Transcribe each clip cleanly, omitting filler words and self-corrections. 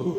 Ooh.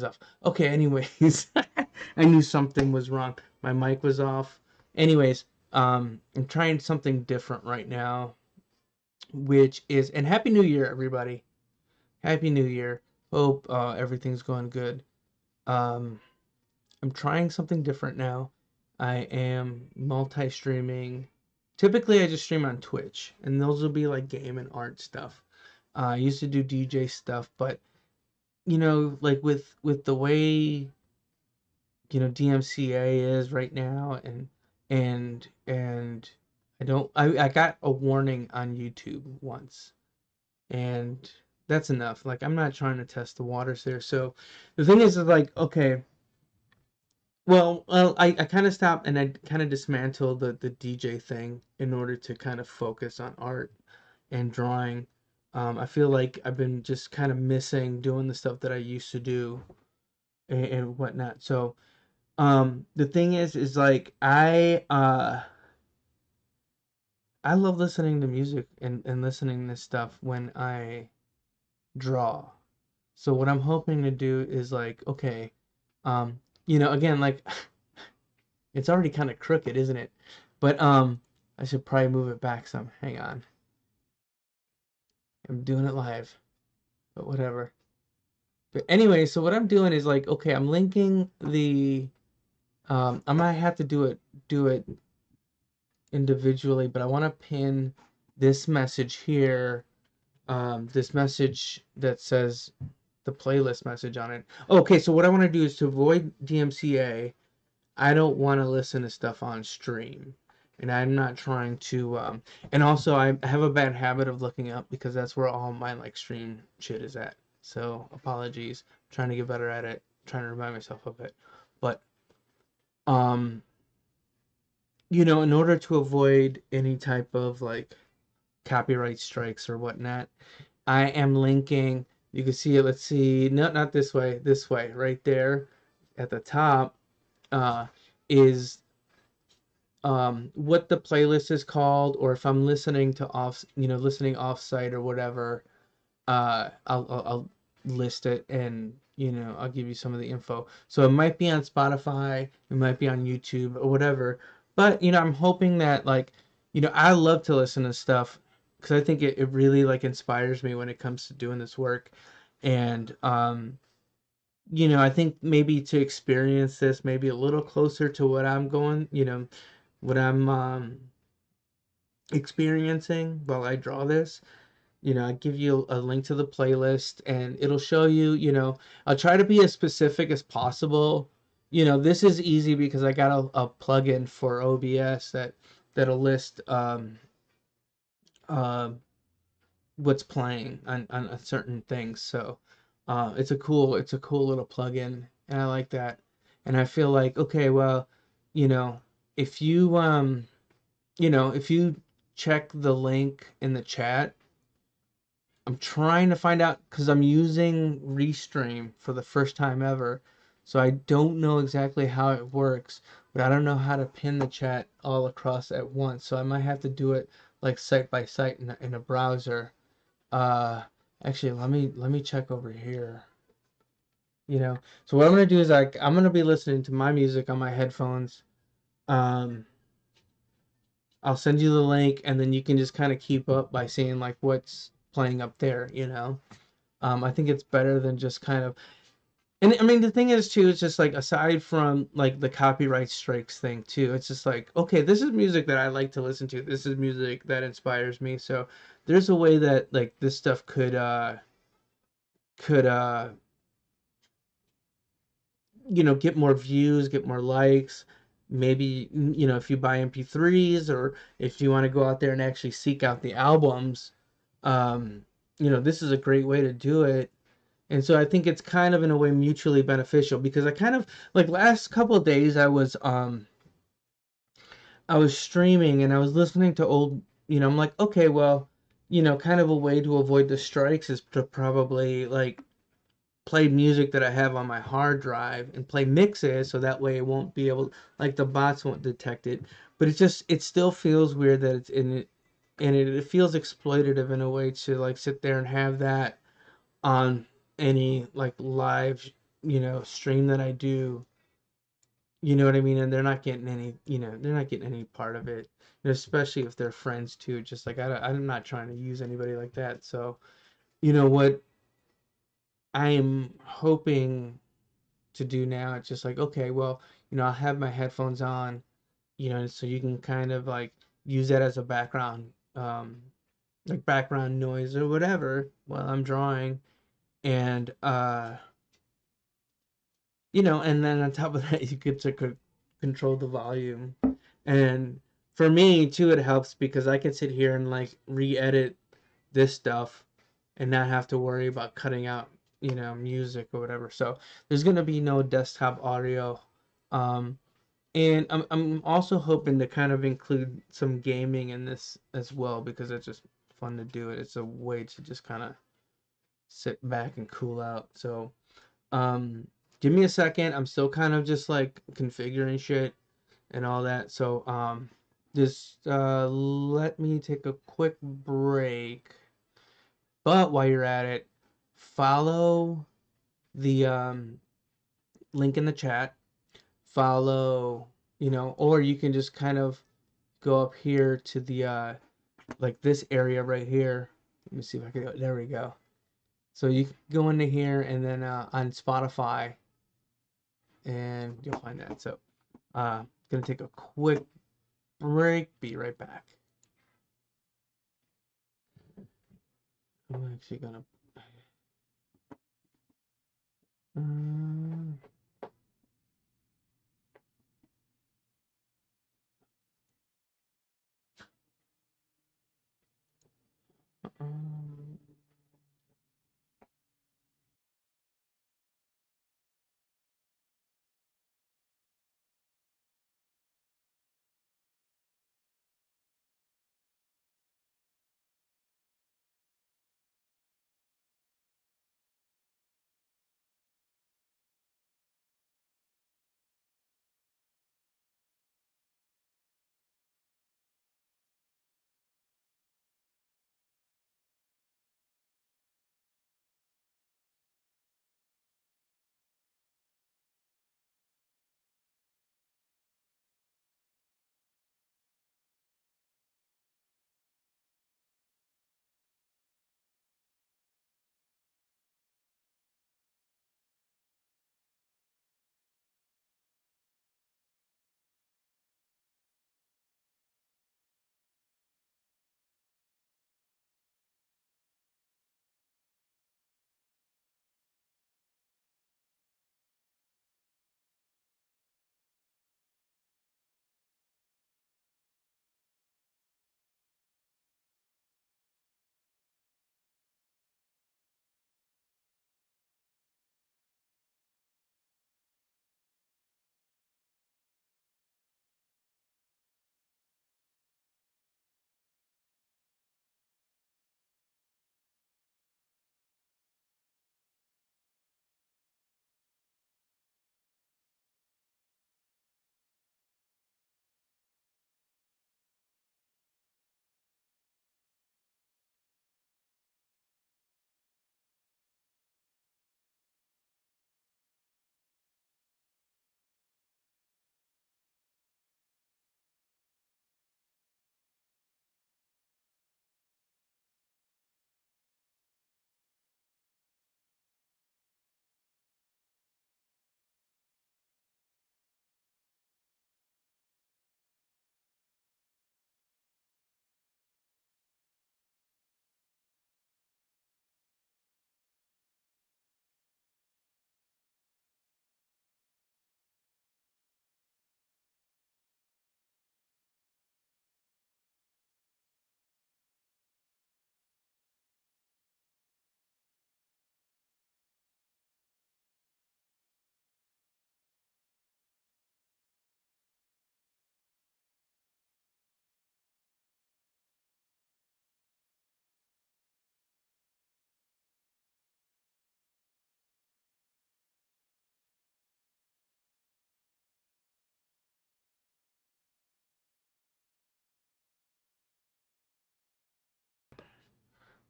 Off. Okay, anyways, I knew something was wrong. My mic was off. Anyways, I'm trying something different right now, which is, and Happy New Year, everybody. Happy New Year. Hope everything's going good. Um, I'm trying something different now. I am multi-streaming. Typically, I just stream on Twitch, and those will be like game and art stuff. I used to do DJ stuff, but like with the way DMCA is right now, and I got a warning on YouTube once, and that's enough. Like, I'm not trying to test the waters there. So the thing is like, okay, well, I kind of stopped and I kind of dismantled the DJ thing in order to kind of focus on art and drawing. I feel like I've been just kind of missing doing the stuff that I used to do and whatnot. So the thing is like I love listening to music and listening to stuff when I draw. So what I'm hoping to do is like, okay, again, like it's already kind of crooked, isn't it? But I should probably move it back some. Hang on. I'm doing it live, but whatever. But anyway, so what I'm doing is like, okay, I'm linking the I might have to do it individually, but I want to pin this message here, this message that says the playlist message on it. Okay, so what I want to do is to avoid DMCA. I don't want to listen to stuff on stream, and I'm not trying to. And also, I have a bad habit of looking up because that's where all my like stream shit is at. So apologies. I'm trying to get better at it. I'm trying to remind myself of it, but um in order to avoid any type of like copyright strikes or whatnot, I am linking. You can see it. Let's see. No, not this way. This way, right there, at the top, is what the playlist is called, or if I'm listening to listening offsite or whatever. I'll list it, and I'll give you some of the info. So it might be on Spotify, it might be on YouTube or whatever. But I'm hoping that like I love to listen to stuff because I think it really like inspires me when it comes to doing this work. And I think maybe to experience this maybe a little closer to what I'm going, what I'm experiencing while I draw this. I give you a link to the playlist and it'll show you, I'll try to be as specific as possible. This is easy because I got a plugin for OBS that that'll list uh, what's playing on a certain things. So it's a cool little plugin, and I like that. And I feel like, okay, well, you know, if you if you check the link in the chat, I'm trying to find out because I'm using Restream for the first time ever. So I don't know exactly how it works, but I don't know how to pin the chat all across at once. So I might have to do it like site by site in a browser. Uh, Actually, let me check over here. So what I'm gonna do is I'm gonna be listening to my music on my headphones. Um, I'll send you the link, and then you can just kind of keep up by seeing like what's playing up there. I think it's better than just kind of. And I mean, the thing is too, it's just like aside from like the copyright strikes thing too, it's just like, okay, this is music that I like to listen to. This is music that inspires me. So there's a way that like this stuff could get more views, get more likes. Maybe, if you buy MP3s, or if you want to go out there and actually seek out the albums, um, this is a great way to do it. And so I think it's kind of in a way mutually beneficial, because I kind of like last couple of days I was streaming and I was listening to old, I'm like, okay, well, kind of a way to avoid the strikes is to probably like play music that I have on my hard drive and play mixes, so that way it won't be able, like the bots won't detect it. But it still feels weird that it's in it, and it feels exploitative in a way to like sit there and have that on any like live, stream that I do. You know what I mean? And they're not getting any, they're not getting any part of it. And especially if they're friends too. Just like I'm not trying to use anybody like that. So, what I'm hoping to do now, it's just like, okay, well, I'll have my headphones on, so you can kind of like use that as a background, like background noise or whatever while I'm drawing. And and then on top of that, you get to control the volume. And for me too, it helps because I can sit here and like re-edit this stuff and not have to worry about cutting out, music or whatever. So there's gonna be no desktop audio. Um, and I'm also hoping to kind of include some gaming in this as well, because it's just fun to do it. It's a way to just kind of sit back and cool out. So um, give me a second. I'm still kind of just like configuring shit and all that. So just let me take a quick break. But while you're at it, follow the link in the chat. Follow, or you can just kind of go up here to the like this area right here. Let me see if I can go. There we go. So you can go into here, and then on Spotify, and you'll find that. So gonna take a quick break. Be right back. I'm actually gonna. Um, um,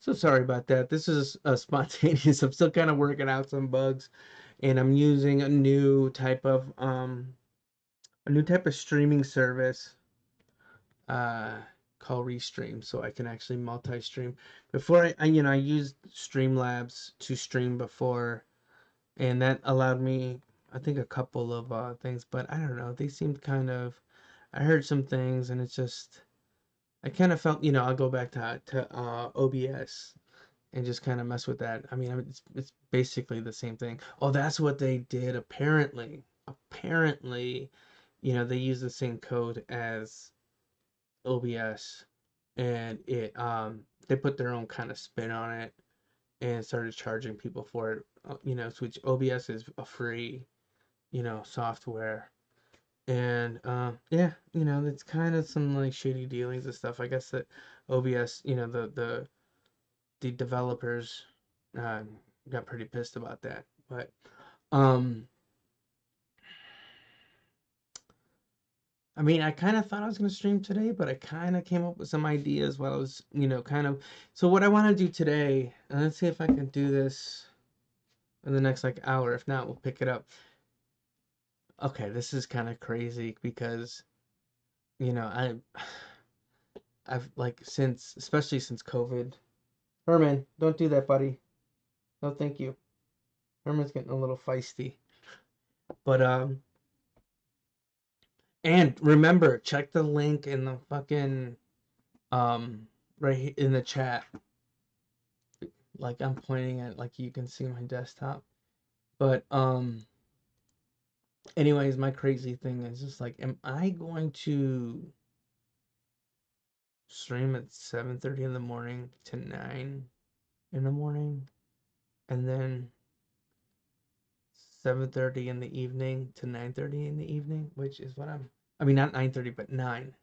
So sorry about that. This is spontaneous. I'm still kind of working out some bugs, and I'm using a new type of streaming service uh called Restream, so I can actually multi-stream. Before I used Streamlabs to stream before, and that allowed me, I think, a couple of things, but I don't know. They seemed kind of. I heard some things, and it's just I kind of felt, I'll go back to OBS and just kind of mess with that. I mean, it's basically the same thing. Oh, that's what they did apparently. Apparently, they use the same code as OBS, and it they put their own kind of spin on it and started charging people for it. Which OBS is a free, software. And yeah, it's kind of some like shady dealings and stuff. I guess that OBS, the developers uh, got pretty pissed about that. But um, I mean, I kind of thought I was gonna stream today, but I kind of came up with some ideas while I was, kind of. So what I want to do today, and let's see if I can do this in the next like hour. If not, we'll pick it up. Okay, this is kind of crazy because I've like especially since COVID. Herman, don't do that, buddy. No, thank you. Herman's getting a little feisty. But and remember, check the link in the fucking right in the chat. Like I'm pointing at, like you can see my desktop. But anyways, my crazy thing is just like, am I going to stream at 7:30 in the morning to 9 in the morning, and then 7:30 in the evening to 9:30 in the evening, which is what I mean, not 9:30 but 9,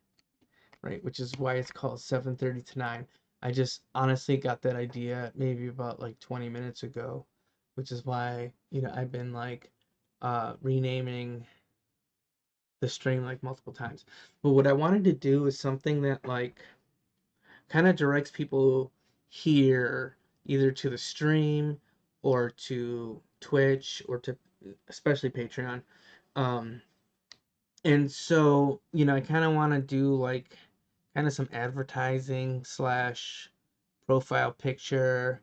right? Which is why it's called 7:30 to 9. I just honestly got that idea maybe about like 20 minutes ago, which is why, I've been like renaming the stream like multiple times. But what I wanted to do is something that like kind of directs people here either to the stream or to Twitch or to especially Patreon. Um, and so, I kind of want to do like kind of some advertising slash profile picture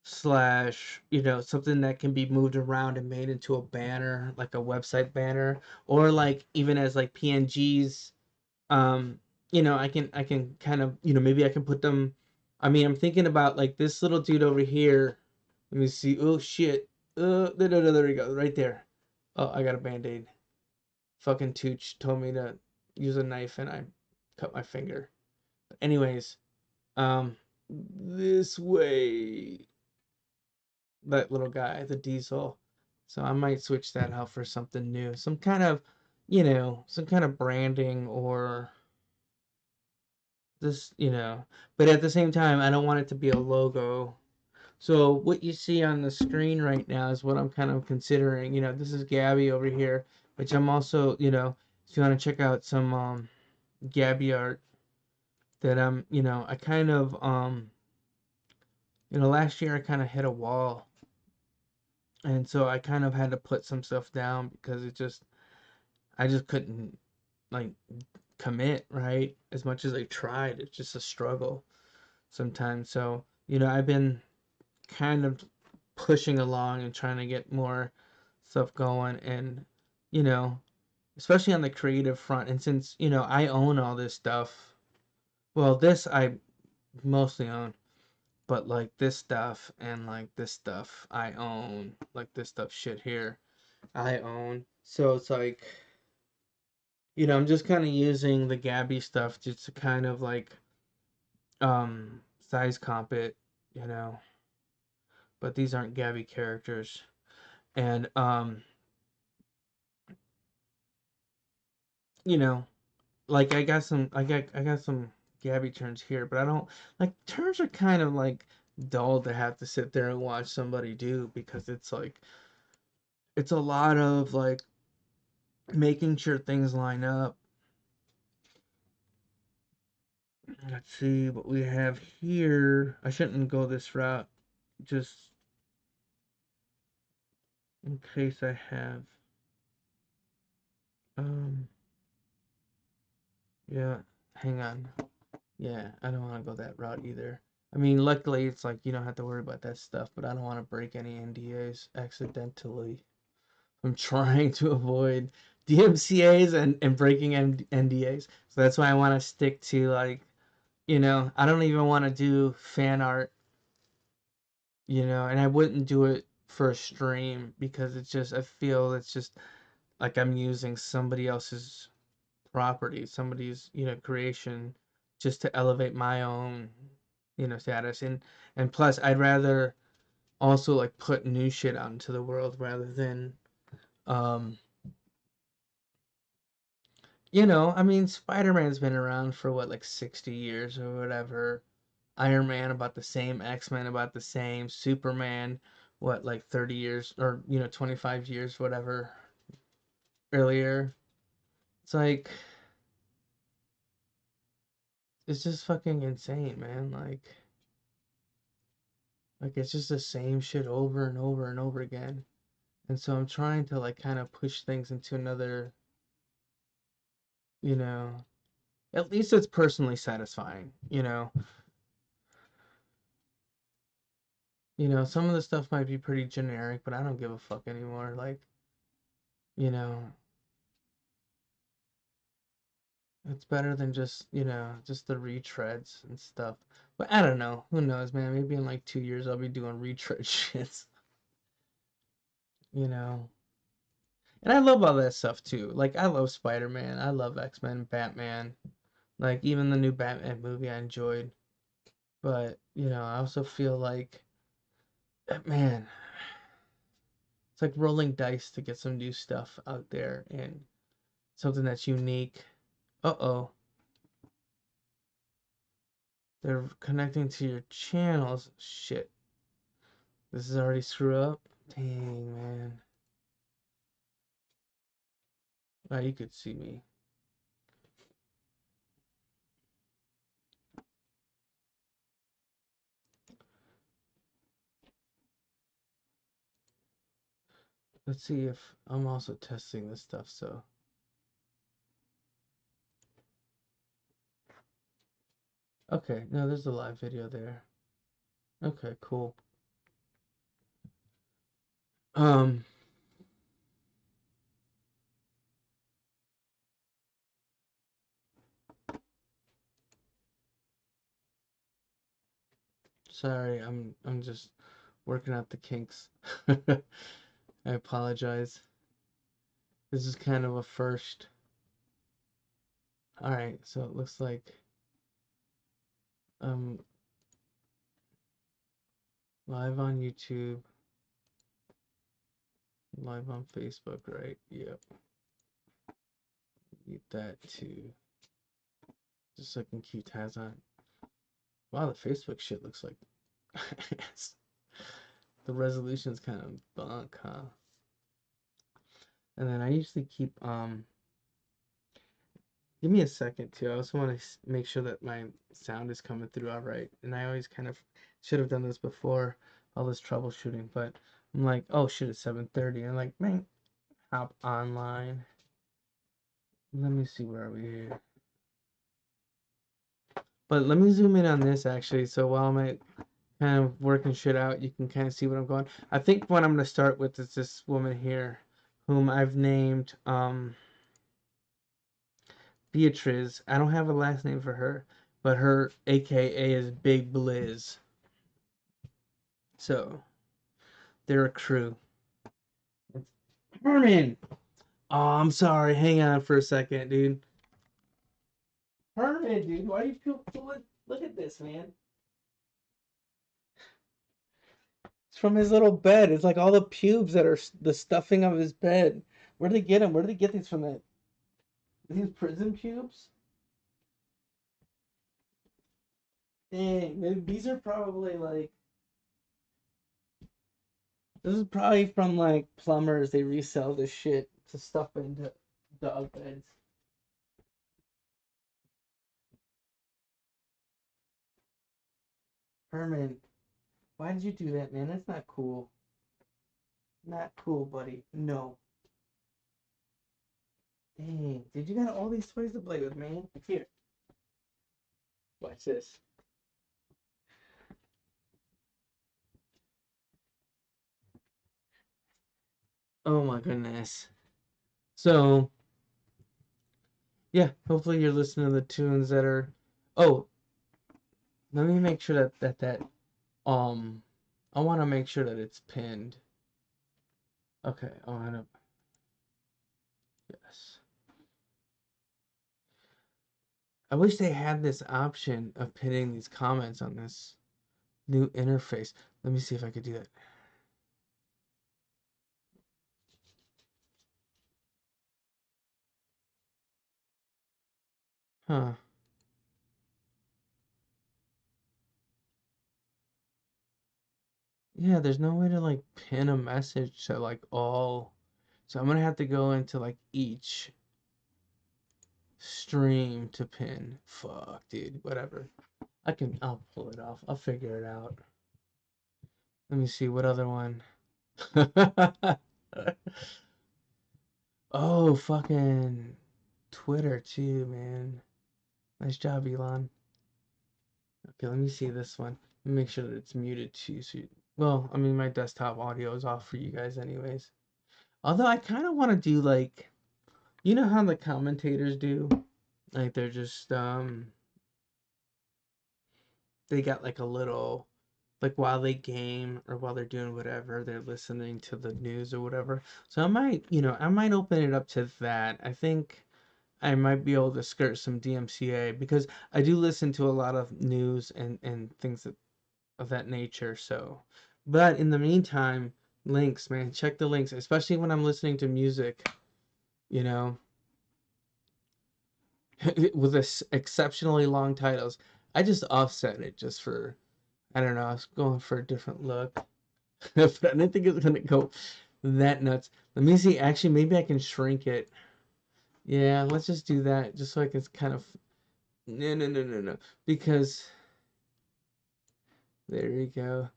slash, something that can be moved around and made into a banner, like a website banner, or like even as like PNGs. um I can kind of, maybe I can put them. I mean, I'm thinking about like this little dude over here. Let me see. Oh shit. There we go, right there. Oh, I got a band-aid. Fucking Tooch told me to use a knife and I cut my finger. But anyways, this way, that little guy, the diesel. So I might switch that out for something new, some kind of, some kind of branding or this, but at the same time, I don't want it to be a logo. So what you see on the screen right now is what I'm kind of considering. This is Gabby over here, which I'm also, if you want to check out some Gabby art that I kind of last year I kind of hit a wall, and so I kind of had to put some stuff down because I just couldn't like commit, right? As much as I tried, it's just a struggle sometimes. So, I've been kind of pushing along and trying to get more stuff going, and you know especially on the creative front. And since I own all this stuff, well, this I mostly own, but like this stuff and like this stuff I own, like this stuff shit here I own. So it's like, I'm just kind of using the Gabby stuff just to kind of like size comp it, you know but these aren't Gabby characters. And you know, like I got some Gabby turns here, but I don't like turns are kind of like dull to have to sit there and watch somebody do, because it's like it's a lot of like making sure things line up Let's see what we have here. I shouldn't go this route, just in case I have. Um, yeah, hang on. Yeah, I don't want to go that route either. I mean, luckily it's like you don't have to worry about that stuff, but I don't want to break any NDAs accidentally. I'm trying to avoid DMCA's and breaking NDAs. So that's why I want to stick to like, I don't even want to do fan art, and I wouldn't do it for a stream because I feel it's just like I'm using somebody else's property, somebody's, creation just to elevate my own, status. And plus I'd rather also like put new shit out into the world rather than um I mean, Spider-Man's been around for what, like 60 years or whatever. Iron Man about the same, X-Men about the same, Superman, what, like 30 years or, 25 years, whatever, earlier. It's like, it's just fucking insane, man. Like it's just the same shit over and over and over again. And so I'm trying to like kind of push things into another, you know, at least it's personally satisfying, some of the stuff might be pretty generic, but I don't give a fuck anymore. Like, you know, it's better than just the retreads and stuff. But I don't know. Who knows, man? Maybe in like 2 years I'll be doing retread shits, you know. And I love all that stuff too. Like I love Spider-Man, I love X-Men, Batman. Like even the new Batman movie I enjoyed. But, I also feel like man, it's like rolling dice to get some new stuff out there and something that's unique. Uh-oh. They're connecting to your channels. Shit. This is already screw up. Dang, man. Oh, you could see me. Let's see if I'm also testing this stuff, so. Okay, no, there's a live video there. Okay, cool. Um, sorry, I'm just working out the kinks. I apologize. This is kind of a first. All right, so it looks like um live on YouTube, live on Facebook, right? Yep. Need that too. Just so I can keep tabs on. Wow, the Facebook shit looks like the resolution's kind of bunk, huh? And then I usually keep give me a second too. I also want to make sure that my sound is coming through all right. And I always kind of should have done this before all this troubleshooting, but I'm like, oh shit, it's 7:30. I'm like, man, hop online. Let me see, where are we here? But let me zoom in on this actually. So while I'm kind of working shit out, you can kind of see what I'm going. I think what I'm going to start with is this woman here, whom I've named Beatrice. I don't have a last name for her, but her AKA is Big Blizz. So they're a crew. It's Herman. Oh, I'm sorry. Hang on for a second, dude. Herman, dude, why do you feel? Look at this, man. It's from his little bed. It's like all the pubes that are the stuffing of his bed. Where did they get them? Where did they get these from? These prison pubes? Dang, these are probably like. This is probably from like plumbers. They resell this shit to stuff into dog beds. Herman, why did you do that, man? That's not cool. Not cool, buddy. No. Dang, dude, you got all these toys to play with, man. Here, watch this. Oh my goodness. So, yeah, hopefully you're listening to the tunes that are. Oh, let me make sure um, I want to make sure that it's pinned. Okay, I want to. Yes. I wish they had this option of pinning these comments on this new interface. Let me see if I could do that. Huh. Yeah, there's no way to like pin a message to like all. So I'm gonna have to go into like each stream to pin. Fuck, dude. Whatever. I'll pull it off. I'll figure it out. Let me see what other one. Oh, fucking Twitter too, man. Nice job, Elon. Okay, let me see this one. Let me make sure that it's muted too. So well, I mean, my desktop audio is off for you guys anyways. Although I kind of want to do like, you know how the commentators do? Like they're just they got like a little, like while they game or while they're doing whatever, they're listening to the news or whatever. So I might open it up to that. I think I might be able to skirt some DMCA because I do listen to a lot of news and things of that nature. So, but in the meantime, links, man, check the links, especially when I'm listening to music, you know, with this exceptionally long titles. I just offset it just for, I don't know, I was going for a different look. But I didn't think it was gonna go that nuts. Let me see. Actually, maybe I can shrink it. Yeah, let's just do that, just so I can kind of. No, no, no, no, no. Because there you go.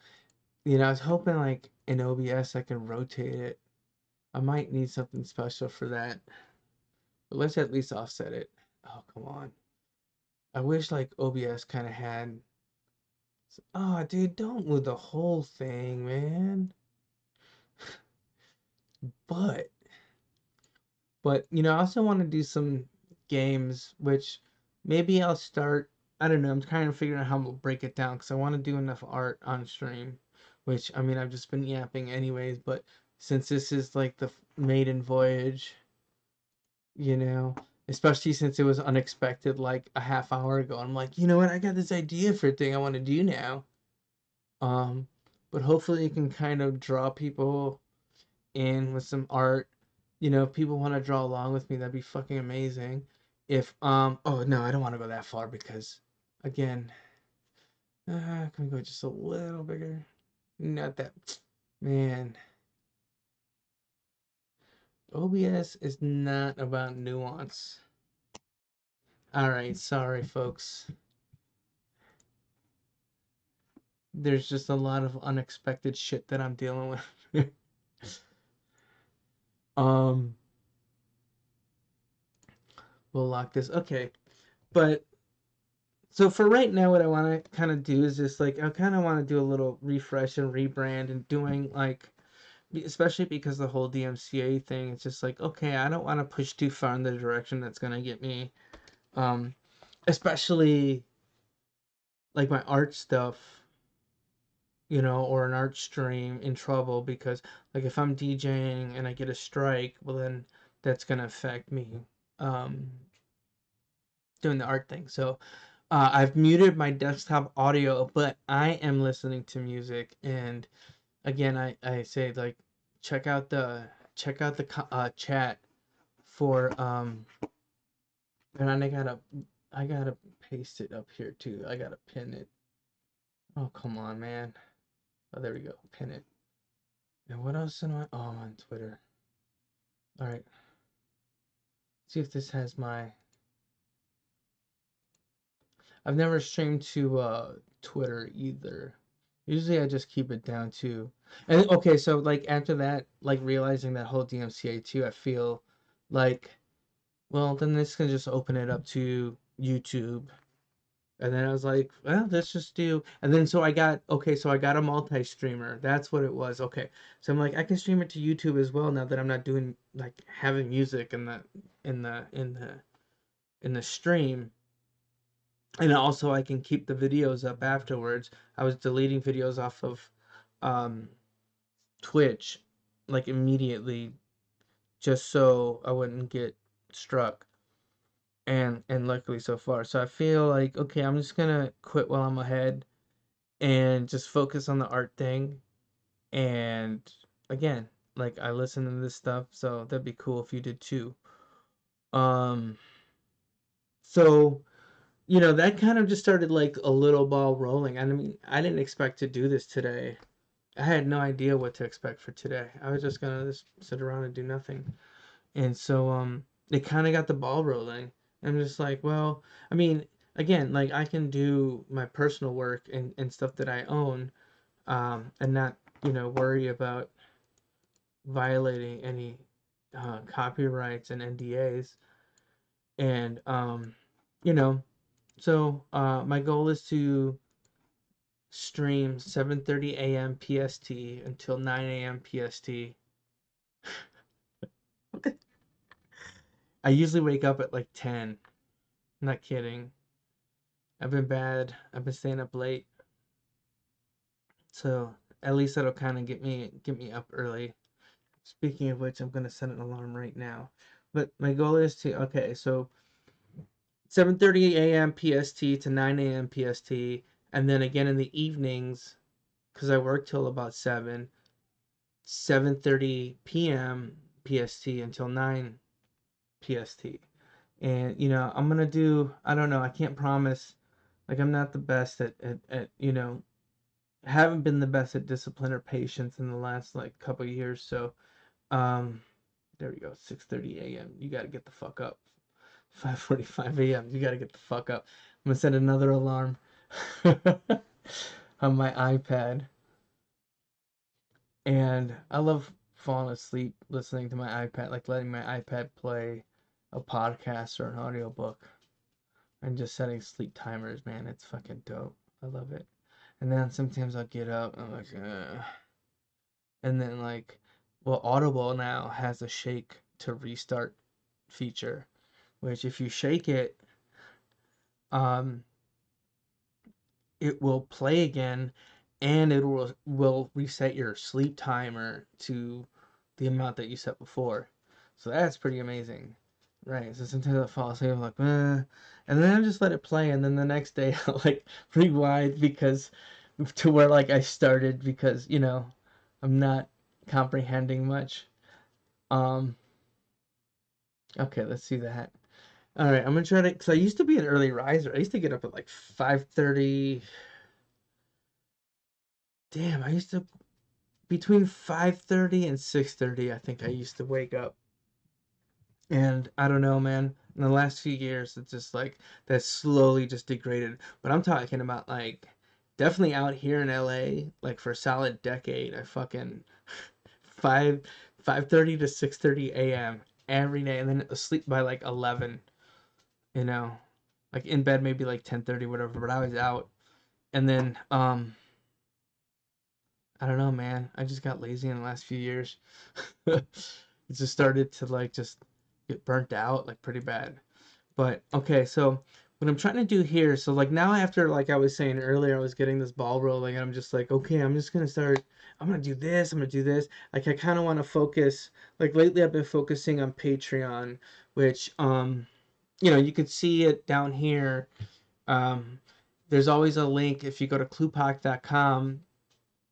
I was hoping like in OBS I can rotate it. I might need something special for that. But let's at least offset it. Oh, come on. I wish like OBS kind of had. Oh, dude, don't move the whole thing, man. But I also want to do some games, which maybe I'll start. I don't know. I'm kind of figuring out how to break it down because I want to do enough art on stream. Which I mean, I've just been yapping anyways. But since this is like the maiden voyage, you know, especially since it was unexpected, like a half hour ago, I'm like, you know what? I got this idea for a thing I want to do now. Um, but hopefully, it can kind of draw people in with some art. If people want to draw along with me, that'd be fucking amazing. If oh no, I don't want to go that far because again, can we go just a little bigger? Not that, man. OBS is not about nuance. All right, sorry folks. There's just a lot of unexpected shit that I'm dealing with. um, we'll lock this. Okay, but so for right now, what I want to kind of do is just like I kind of want to do a little refresh and rebrand and doing like, especially because the whole DMCA thing. It's just like okay, I don't want to push too far in the direction that's gonna get me, um, especially like my art stuff, or an art stream in trouble because like if I'm DJing and I get a strike, well then that's gonna affect me, um, doing the art thing. So I've muted my desktop audio, but I am listening to music. And again, I say like check out the chat for and I gotta paste it up here too. I gotta pin it. Oh come on, man. Oh there we go. Pin it. And what else am I? Oh, I'm on Twitter. All right. See if this has my. I've never streamed to Twitter either. Usually I just keep it down to. And okay, so like after that, like realizing that whole DMCA too, I feel like, well, then this can just open it up to YouTube. And then I was like, well, let's just do. And then so I got, okay, so I got a multi-streamer. That's what it was. Okay. So I'm like, I can stream it to YouTube as well now that I'm not doing like having music in the in the in the stream. And also I can keep the videos up afterwards. I was deleting videos off of um Twitch like immediately just so I wouldn't get struck. And luckily so far. So I feel like okay, I'm just gonna quit while I'm ahead and just focus on the art thing. And again, like I listen to this stuff, so that'd be cool if you did too. Um, so that kind of just started like a little ball rolling. I mean, I didn't expect to do this today. I had no idea what to expect for today. I was just gonna just sit around and do nothing. And so it kind of got the ball rolling. I'm just like, well, I mean, again, like I can do my personal work and stuff that I own, and not, worry about violating any copyrights and NDAs. And you know, so my goal is to stream 7:30 a.m. PST until 9 a.m. PST. I usually wake up at like 10. I'm not kidding. I've been bad. I've been staying up late. So at least that'll kind of get me up early. Speaking of which, I'm gonna set an alarm right now. But my goal is to okay, so 7:30 a.m. PST to 9 a.m. PST, and then again in the evenings, because I work till about 7:30 p.m. PST until 9 PST. And I'm gonna do. I don't know. I can't promise. Like I'm not the best at haven't been the best at discipline or patience in the last like couple of years. So um, there we go. 6:30 a.m. You got to get the fuck up. 5:45 a.m. You got to get the fuck up. I'm gonna set another alarm on my iPad. And I love falling asleep listening to my iPad, like letting my iPad play a podcast or an audiobook and just setting sleep timers, man. It's fucking dope. I love it. And then sometimes I'll get up and I'm like, ugh. And then like, well, Audible now has a shake to restart feature, which if you shake it, um, it will play again and it will reset your sleep timer to the amount that you set before. So that's pretty amazing. Right. So sometimes I fall asleep, I'm like, and then I just let it play and then the next day I'll like rewind because to where like I started because, I'm not comprehending much. Um okay, let's see that. All right, I'm gonna try to, cause I used to be an early riser. I used to get up at like 5:30. Damn, I used to between 5:30 and 6:30, I think I used to wake up. And I don't know, man. In the last few years, it's just like that slowly just degraded. But I'm talking about like definitely out here in LA, like for a solid decade, I fucking 5 5:30 to 6:30 a.m. every day and then asleep by like 11, you know. Like in bed maybe like 10:30 whatever, but I was out. And then I don't know, man. I just got lazy in the last few years. It just started to like just get burnt out like pretty bad. But okay, so what I'm trying to do here, so like now after like I was saying earlier, I was getting this ball rolling and I'm just like, okay, I'm just gonna start, I'm gonna do this, I'm gonna do this. Like I kind of want to focus, like lately I've been focusing on Patreon, which you could see it down here. Um there's always a link if you go to cluepack.com.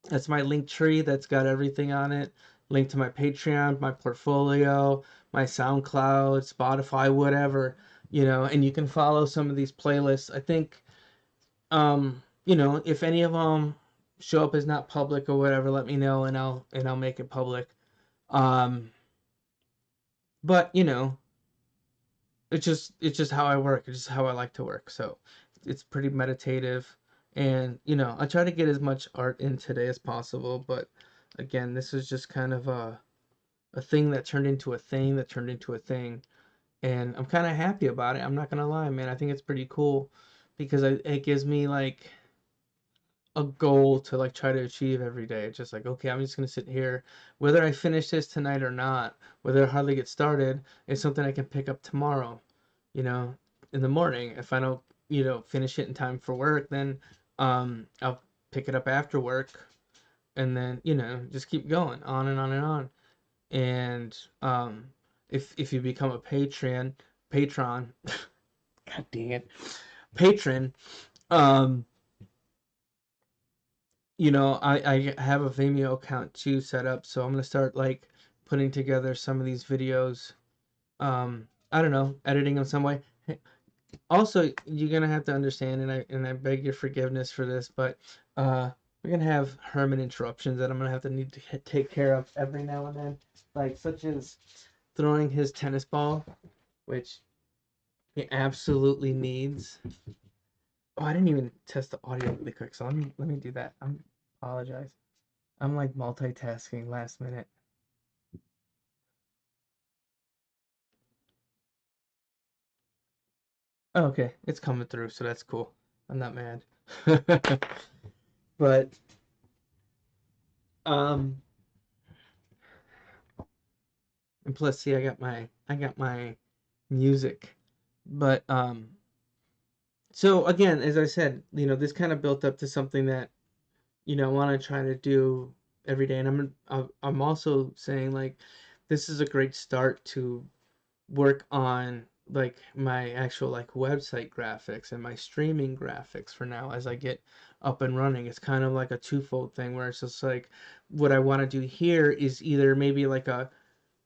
That's my link tree that's got everything on it. Link to my Patreon, my portfolio, my SoundCloud, Spotify, whatever, and you can follow some of these playlists. I think, if any of them show up as not public or whatever, let me know and I'll make it public. Um, but it's just how I work. It's just how I like to work. So it's pretty meditative. And, you know, I try to get as much art in today as possible, but again, this is just kind of a thing that turned into a thing that turned into a thing. And I'm kind of happy about it. I'm not gonna lie, man. I think it's pretty cool because it gives me like a goal to like try to achieve every day. It's just like, okay, I'm just gonna sit here, whether I finish this tonight or not, whether I hardly get started, it's something I can pick up tomorrow, you know, in the morning. If I don't, you know, finish it in time for work, then I'll pick it up after work, and then, you know, just keep going on and on and on. And if you become a patron, god dang it, patron, um you know, I have a Vimeo account too set up, so I'm gonna start like putting together some of these videos. I don't know, editing them some way. Also, you're gonna have to understand, and I beg your forgiveness for this, but uh, we're gonna have Herman interruptions that I'm gonna have to need to take care of every now and then, like such as throwing his tennis ball, which he absolutely needs. Oh, I didn't even test the audio really quick, so let me do that. I apologize. I'm like multitasking last minute. Oh, okay, it's coming through, so that's cool. I'm not mad. But um and plus see I got my music. But so again, as I said, you know, this kind of built up to something that, you know, I want to try to do every day. And I'm also saying like this is a great start to work on like my actual like website graphics and my streaming graphics for now as I get up and running. It's kind of like a twofold thing where it's just like what I want to do here is either maybe like a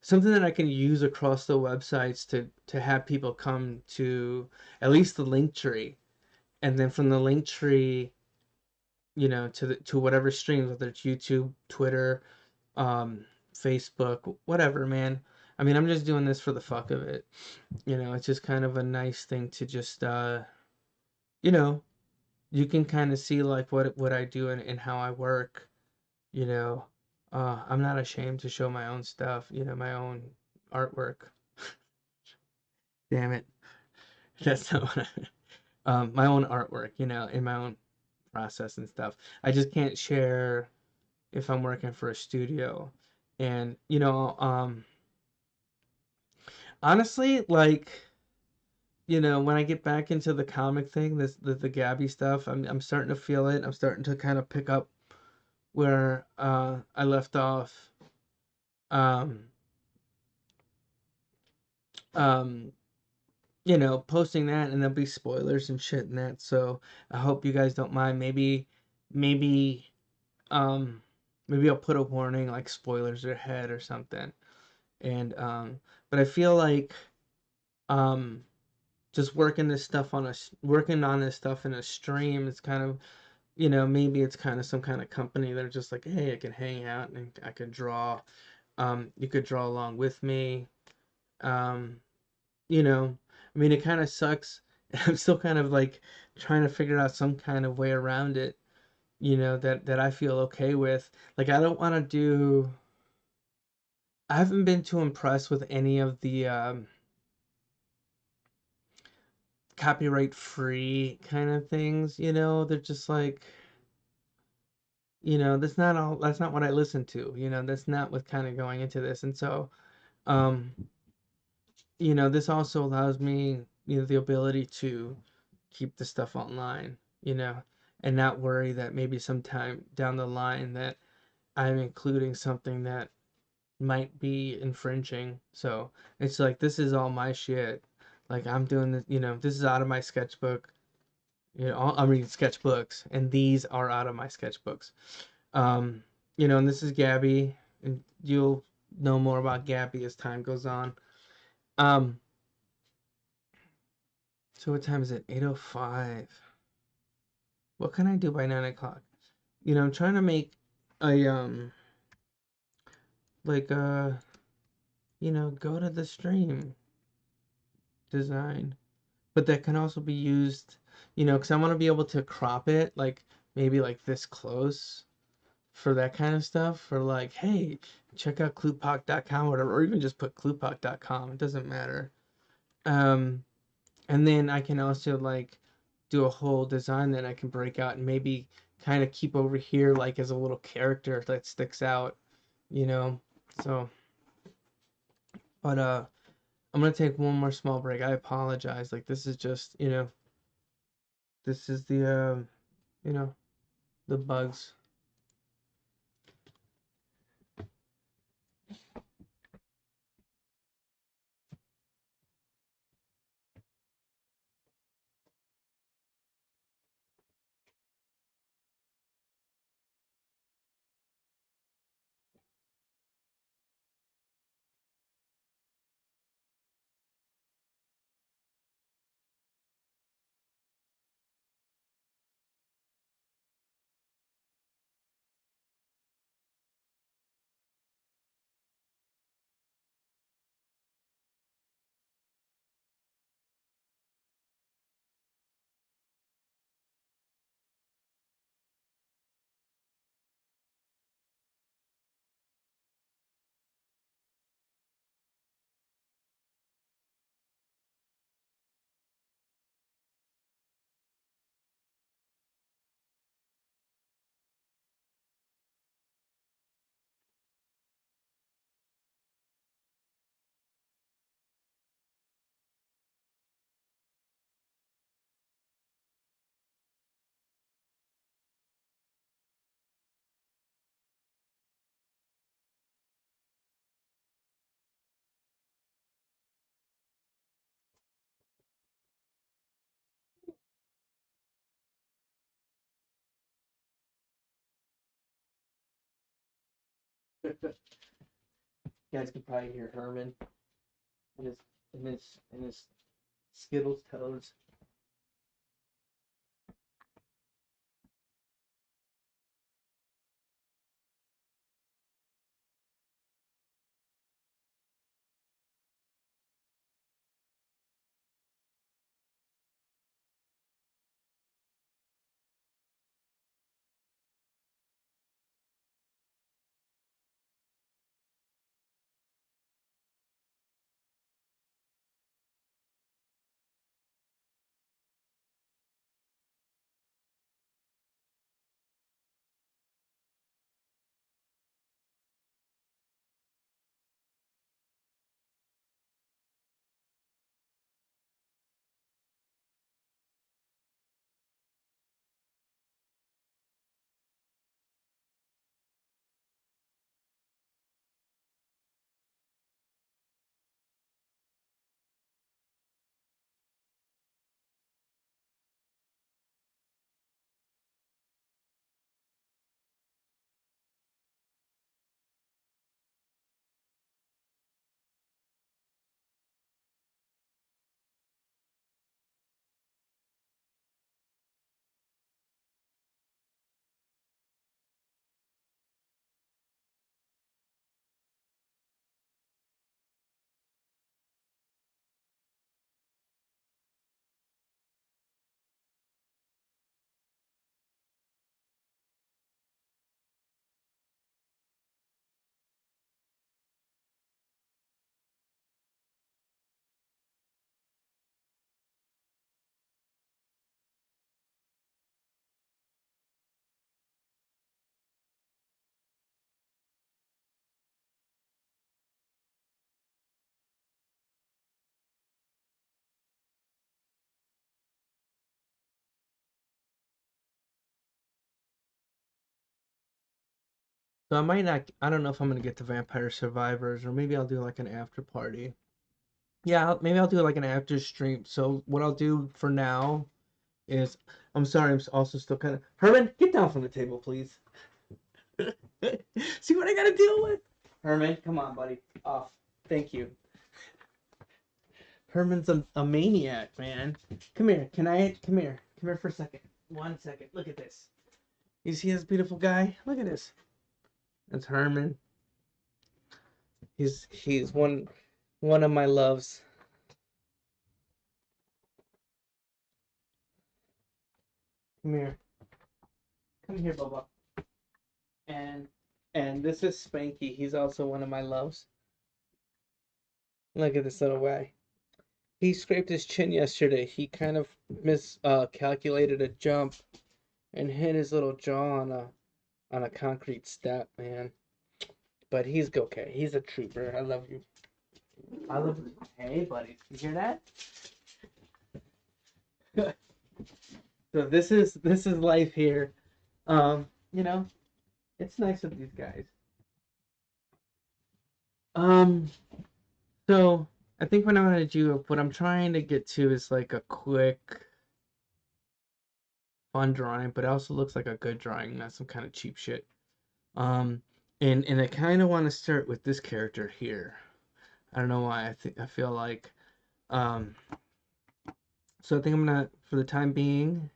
something that I can use across the websites to have people come to at least the link tree, and then from the link tree, you know, to whatever streams, whether it's YouTube, Twitter, um, Facebook, whatever, man. I mean, I'm just doing this for the fuck of it. You know, it's just kind of a nice thing to just you know, you can kind of see like what I do and how I work, you know. I'm not ashamed to show my own stuff, you know, my own artwork. Damn it. That's not what my own artwork, you know, in my own process and stuff. I just can't share if I'm working for a studio. And, you know, honestly, like, you know, when I get back into the comic thing, the Gabby stuff, I'm starting to feel it. I'm starting to kind of pick up where I left off. Um, um, you know, posting that, and there'll be spoilers and shit in that. So I hope you guys don't mind. Maybe, um, maybe I'll put a warning like spoilers ahead or something. And but I feel like um just working on this stuff in a stream is kind of, you know, maybe it's kind of some kind of company that are just like, hey, I can hang out and I could draw. You could draw along with me. Um, you know, I mean, it kind of sucks. I'm still kind of like trying to figure out some kind of way around it, you know, that I feel okay with. Like, I don't want to do. I haven't been too impressed with any of the copyright free kind of things, you know. They're just like, you know, that's not what I listen to, you know, that's not what kind of going into this. And so um you know, this also allows me, you know, the ability to keep the stuff online, you know, and not worry that maybe sometime down the line that I'm including something that might be infringing. So it's like this is all my shit. Like I'm doing this, you know, this is out of my sketchbook. You know, I'm reading sketchbooks, and these are out of my sketchbooks. Um, you know, and this is Gabby, and you'll know more about Gabby as time goes on. Um, so what time is it? 8:05. What can I do by 9 o'clock? You know, I'm trying to make a like you know, go to the stream design, but that can also be used. you know, because I want to be able to crop it like maybe like this close for that kind of stuff. For like, hey, check out cluepock.com or whatever, or even just put cluepock.com. It doesn't matter. Um, and then I can also like do a whole design that I can break out and maybe kind of keep over here like as a little character that sticks out, you know. So, but I'm gonna take one more small break. I apologize. Like this is just, you know, this is the you know, the bugs. You guys can probably hear Herman and his Skittles toes. So I might not. I don't know if I'm gonna get to Vampire Survivors or maybe I'll do like an after party. Yeah, maybe I'll do like an after stream. So what I'll do for now is, I'm sorry, also still kind of Herman. Get down from the table, please. See what I gotta deal with. Herman, come on, buddy. Off. Thank you. Herman's a maniac, man. Come here. Can I come here? Come here for a second. 1 second. Look at this. You see this beautiful guy? Look at this. That's Herman. He's one of my loves. Come here. Come here, Bubba. And and this is Spanky. He's also one of my loves. Look at this little guy. He scraped his chin yesterday. He kind of calculated a jump and hit his little jaw on a concrete step, man. But he's okay. He's a trooper. I love you. I love you. Hey, buddy. You hear that? So this is life here. You know, it's nice with these guys. Um, so I think what I'm gonna do, what I'm trying to get to is like a quick, fun drawing, but it also looks like a good drawing, not some kind of cheap shit. Um, and I kind of want to start with this character here. I don't know why. I feel like, um, so I think I'm gonna, for the time being,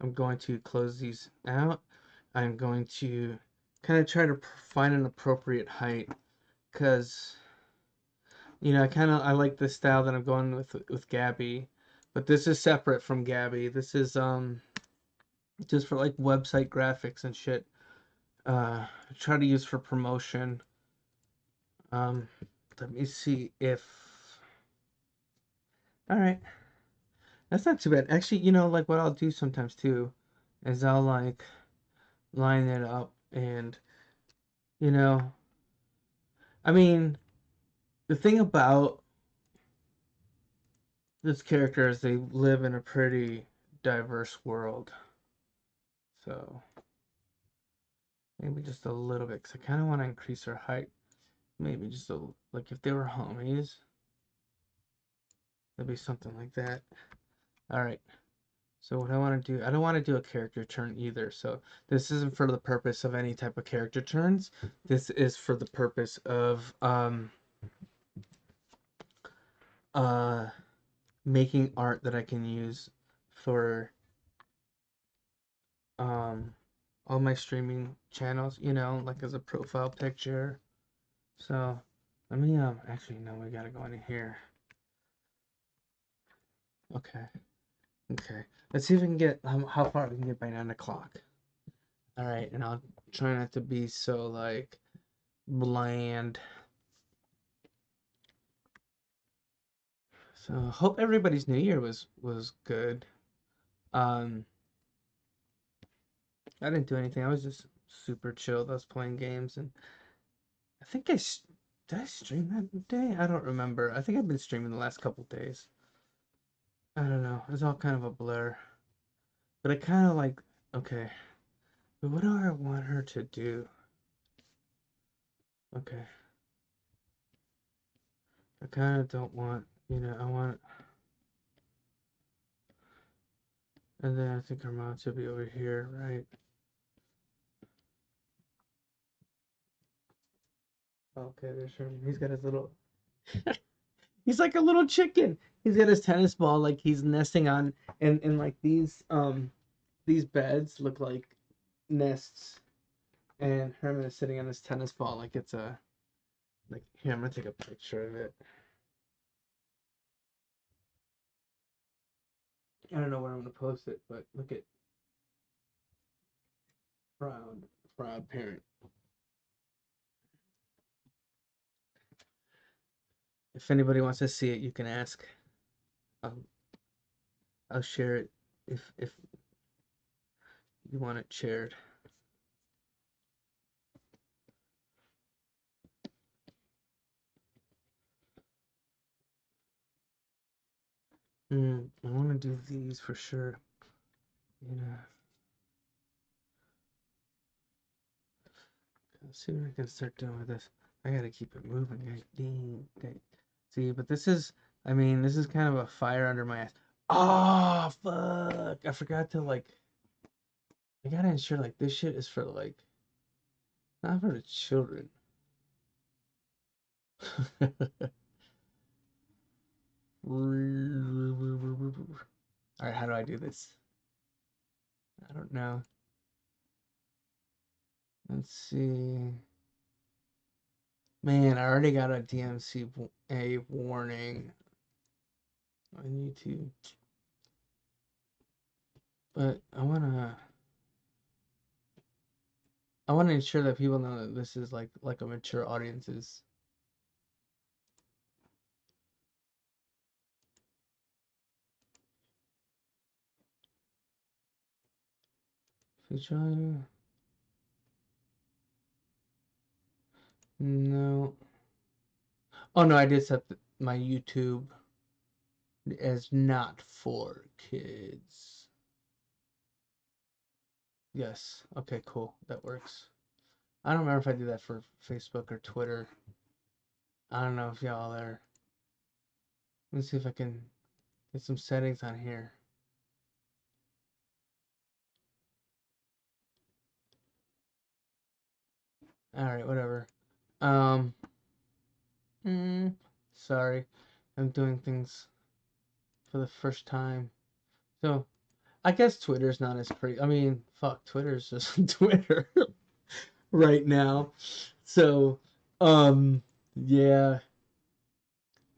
I'm going to close these out. I'm going to kind of try to find an appropriate height because I like the style that I'm going with Gabby, but this is separate from Gabby. This is just for like website graphics and shit. Try to use for promotion. Um, Let me see if. All right, that's not too bad. Actually, like what I'll do sometimes too, is I'll like line it up and you know, I mean, the thing about this character is they live in a pretty diverse world. So maybe just a little bit, because I kind of want to increase her height. Maybe just like if they were homies, it'd be something like that. All right. So what I want to do, I don't want to do a character turn either. So this isn't for the purpose of any type of character turns. This is for the purpose of uh making art that I can use for um all my streaming channels, like as a profile picture. So let me actually no, we gotta go in here. Okay. Okay. Let's see if we can get how far we can get by 9 o'clock. All right, and I'll try not to be so like bland. So hope everybody's New Year was good. Um, I didn't do anything. I was just super chilled. I was playing games, and I think did I stream that day? I don't remember. I think I've been streaming the last couple days. I don't know. It's all kind of a blur. But I kind of like, okay, but what do I want her to do? Okay, I kind of don't want, I want, and then I think her mom should be over here, right? Okay, there's her. He's got his little, he's like a little chicken. He's got his tennis ball, like he's nesting on, and like these beds look like nests, and Herman is sitting on his tennis ball like it's a, like, here, I'm gonna take a picture of it. I don't know where I'm gonna post it, but look at proud, proud parent. If anybody wants to see it, you can ask. I'll, I'll share it if you want it shared. I want to do these for sure. You know, let's see what I can start doing with this. I gotta keep it moving. See, but this is, I mean, this is kind of a fire under my ass. Oh, fuck. I forgot to, like, I gotta ensure, like, this shit is for, like, not for the children. Alright, how do I do this? I don't know. Let's see. Man, I already got a DMCA warning on YouTube. But I wanna ensure that people know that this is like a mature audience is. Feature. No. Oh no, I did set my YouTube as not for kids. Yes. Okay, cool. That works. I don't remember if I did that for Facebook or Twitter. I don't know if y'all are. Let's see if I can get some settings on here. All right, whatever. Um, sorry, I'm doing things for the first time. So I guess Twitter's not as crazy. I mean, fuck, Twitter's just Twitter right now. So, yeah.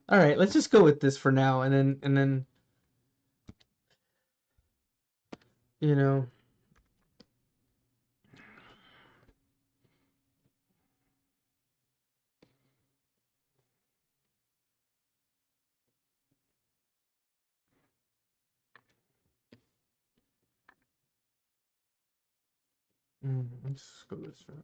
All right, let's just go with this for now, and then you know, let's go this route.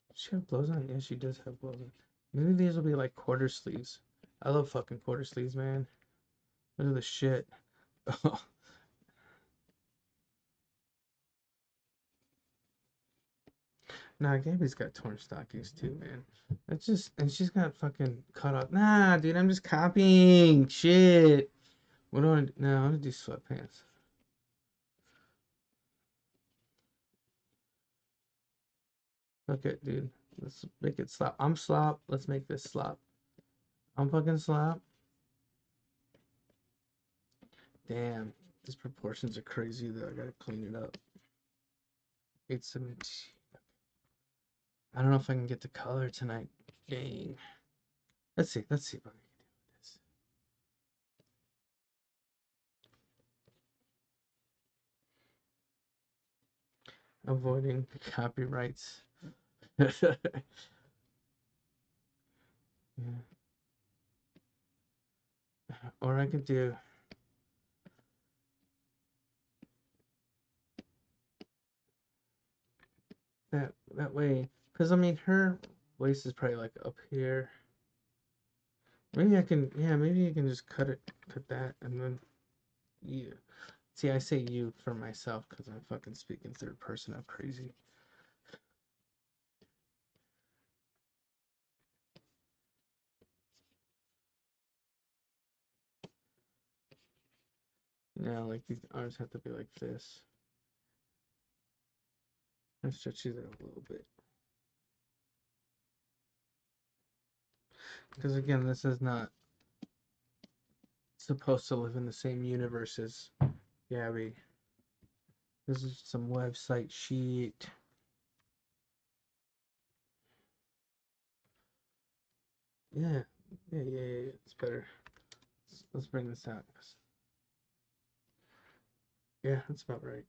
Does she have blows on? Yeah, she does have blows on. Maybe these will be like quarter sleeves. I love fucking quarter sleeves, man. Look at the shit. Nah, Gabby's got torn stockings too, man. That's just, and she's got fucking cut off. Nah, dude, I'm just copying. Shit. What do I do? No, I'm gonna do sweatpants. Fuck it, dude. Let's make it slop. I'm slop. Let's make this slop. I'm fucking slop. Damn. These proportions are crazy though. I gotta clean it up. 817. I don't know if I can get the color tonight. Dang. Let's see. Let's see if I can do this. Avoiding copyrights. Yeah. Or I could do that way. Because I mean her waist is probably like up here. Maybe I can, yeah, maybe you can just cut that, and then you. See, I say you for myself because I'm fucking speaking third person. I'm crazy. Yeah, like these arms have to be like this. I stretch it a little bit. Because again, this is not supposed to live in the same universe as Gabby. This is some website sheet. Yeah, yeah. It's better. Let's bring this out. Yeah, that's about right.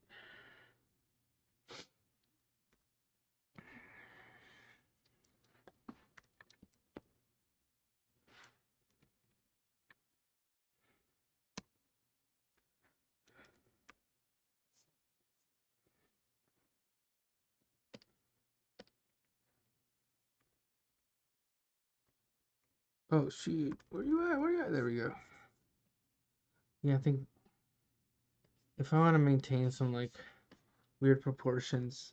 Oh shoot, where you at? Where you at? There we go. Yeah, I think if I want to maintain some like weird proportions,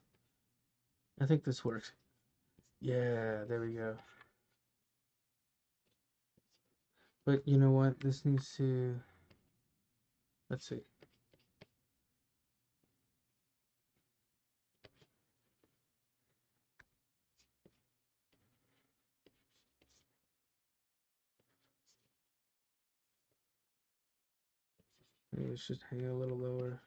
I think this works. Yeah, there we go. But you know what? This needs to. Let's see. Maybe it's just hang a little lower.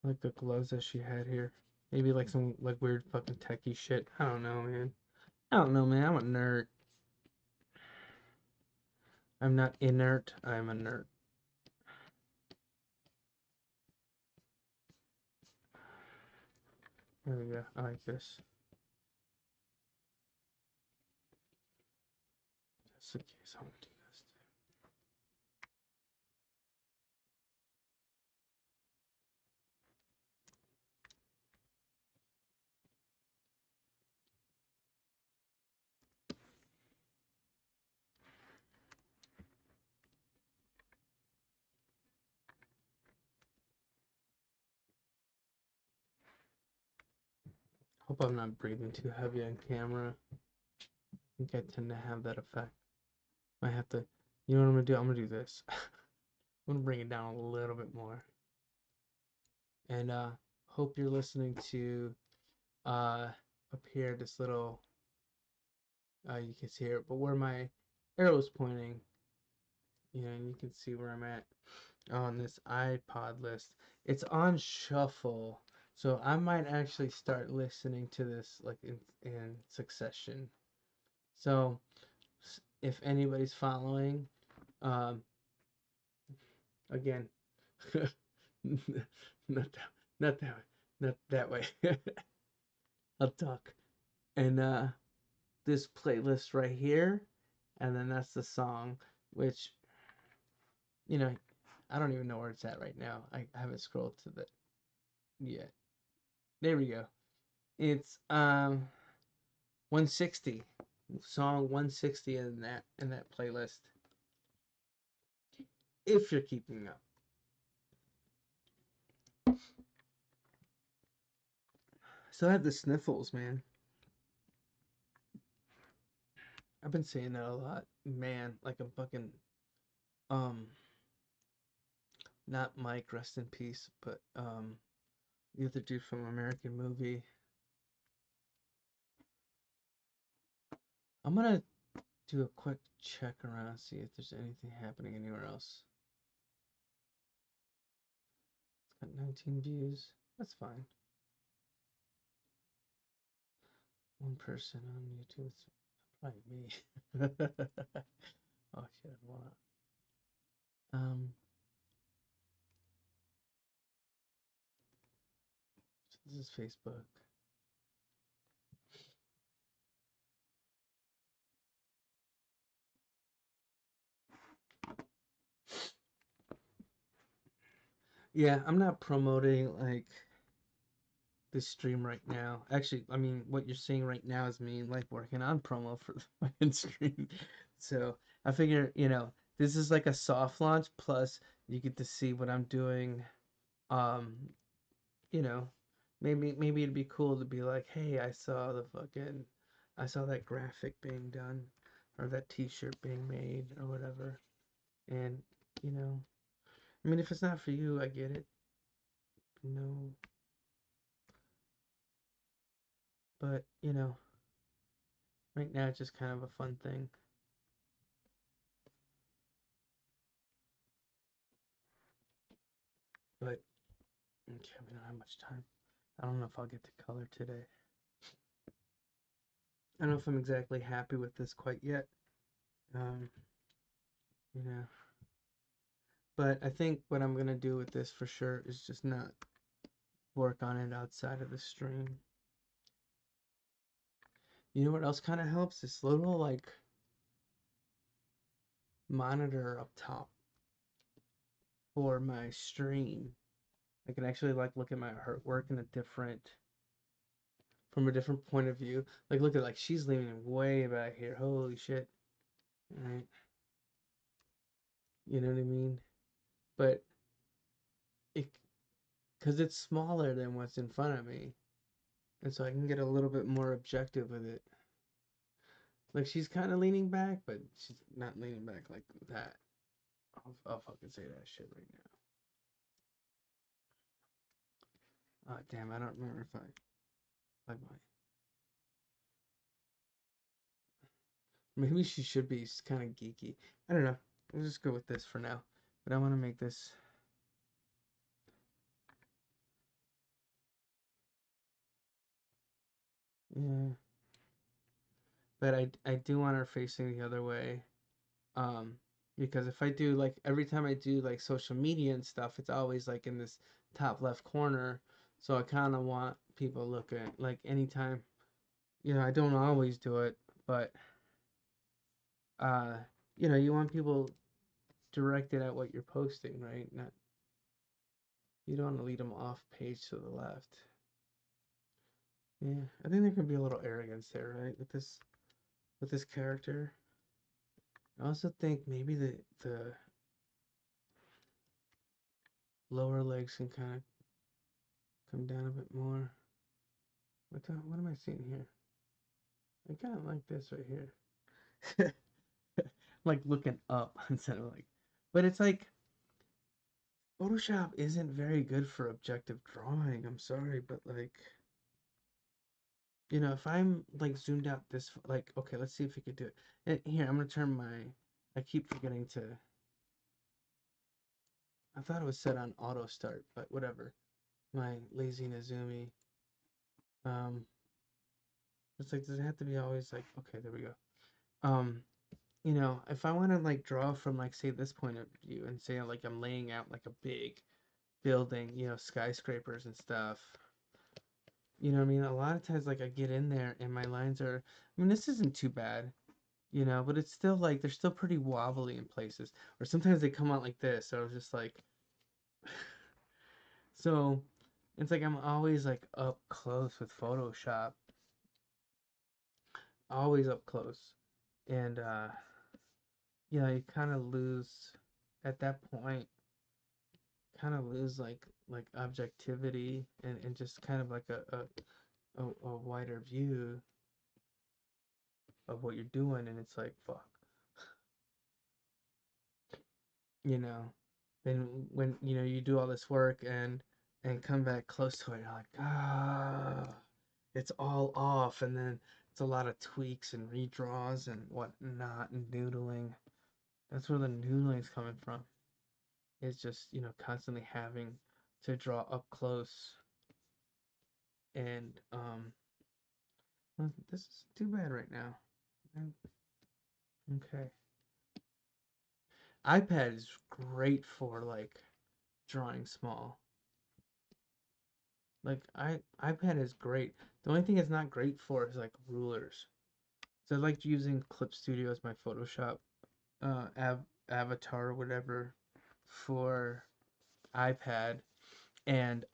Like the gloves that she had here. Maybe like some like weird fucking techie shit. I don't know, man. I don't know, man. I'm a nerd. I'm not inert. I'm a nerd. There we go. I like this. Just in case I want to do this. Hope I'm not breathing too heavy on camera. I think I tend to have that effect. I have to, you know what I'm gonna do? I'm gonna do this. I'm gonna bring it down a little bit more. And hope you're listening to up here this little you can see it, but where my arrow is pointing, you know, and you can see where I'm at on this iPod list. It's on shuffle, so I might actually start listening to this like in succession. So if anybody's following, um, again, not that, not that way, not that way. I'll talk. And this playlist right here, and then that's the song, which you know, I don't even know where it's at right now. I haven't scrolled to the yet. There we go. It's 160. Song 160 in that playlist. If you're keeping up. Still have the sniffles, man. I've been saying that a lot. Man, like I'm fucking um not Mike, rest in peace, but the other dude from American Movie. I'm gonna do a quick check around, see if there's anything happening anywhere else. It's got 19 views. That's fine. One person on YouTube. It's probably me. Oh shit, hold on. So this is Facebook. Yeah, I'm not promoting like this stream right now. Actually, I mean, what you're seeing right now is me like working on promo for the fucking stream. So I figure, this is like a soft launch. Plus, you get to see what I'm doing. Um, you know, maybe it'd be cool to be like, hey, I saw that graphic being done, or that T-shirt being made, or whatever. And you know, I mean, if it's not for you, I get it. No, but right now it's just kind of a fun thing. But okay, we don't have much time. I don't know if I'll get to color today. I don't know if I'm exactly happy with this quite yet. Um, you know, but I think what I'm gonna do with this for sure is just not work on it outside of the stream. You know what else kind of helps? This little like monitor up top for my stream. I can actually like look at my work in a from a different point of view. Like look at like she's leaning way back here. Holy shit. Right? You know what I mean? But it because it's smaller than what's in front of me. And so I can get a little bit more objective with it. Like she's kind of leaning back, but she's not leaning back like that. I'll fucking say that shit right now. Damn, I don't remember if I might. Maybe she should be kind of geeky. I don't know. We'll just go with this for now. But I want to make this. Yeah, but I do want her facing the other way. Um, because if I do like every time I do like social media and stuff, it's always like in this top left corner. So I kind of want people looking like anytime. I don't always do it, but uh, you want people directed at what you're posting, right? Not You don't want to lead them off page to the left. Yeah, I think there can be a little arrogance there, right? With this character. I also think maybe the lower legs can kind of come down a bit more. What am I seeing here? I kind of like this right here. Like looking up instead of like, but it's like Photoshop isn't very good for objective drawing. I'm sorry, but like, if I'm like zoomed out this, like, okay, let's see if we could do it. And here, I'm gonna turn I keep forgetting to, I thought it was set on auto start, but whatever. My lazy Nazumi. Um, it's like, does it have to be always like, okay, there we go. Um, if I want to like draw from like say this point of view and say like I'm laying out like a big building, skyscrapers and stuff. You know what I mean? A lot of times like I get in there and my lines are, I mean, this isn't too bad, but it's still like they're still pretty wobbly in places. Or sometimes they come out like this. So I was just like so it's like I'm always like up close with Photoshop. Always up close. And you kind of lose at that point, kind of lose like objectivity and just kind of like a wider view of what you're doing, and it's like fuck, you know then when you do all this work and come back close to it, you're like, it's all off, and then it's a lot of tweaks and redraws and whatnot and noodling. That's where the noodling's coming from. It's just constantly having to draw up close. And well, this is too bad right now. Okay. iPad is great for like drawing small. Like iPad is great. The only thing it's not great for is like rulers. So I like using Clip Studio as my Photoshop avatar or whatever for iPad, and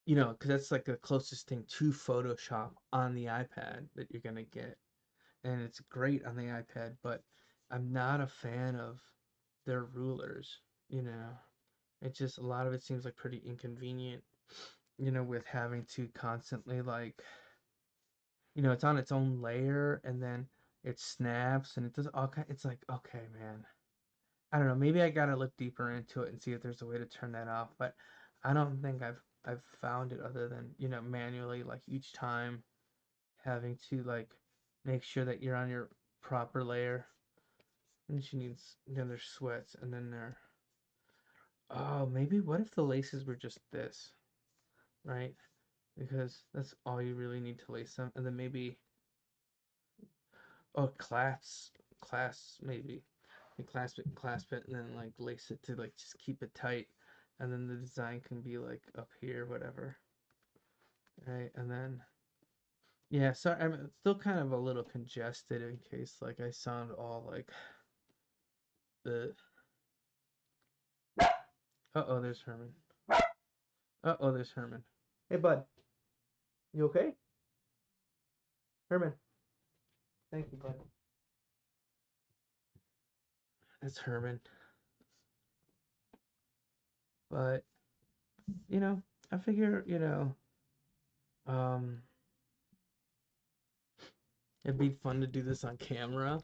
because that's like the closest thing to Photoshop on the iPad that you're gonna get, and it's great on the iPad. But I'm not a fan of their rulers. You know, it just a lot of it seems like pretty inconvenient. With having to constantly like, it's on its own layer and then it snaps and it does all kind. It's like, okay, man. I don't know. Maybe I gotta look deeper into it and see if there's a way to turn that off. But I don't think I've found it other than manually like each time having to like make sure that you're on your proper layer. And she needs then there's sweats and then there. Oh, maybe what if the laces were just this, right? Because that's all you really need to lace them, and then maybe class maybe. You clasp it, and then like lace it to like just keep it tight, and then the design can be like up here, whatever, right? And then yeah, so I'm still kind of a little congested in case like I sound all like the. Uh-oh, there's Herman. Uh-oh, there's Herman. Hey, bud, you okay? Herman, thank you, bud. That's Herman. But you know, I figure um, it'd be fun to do this on camera.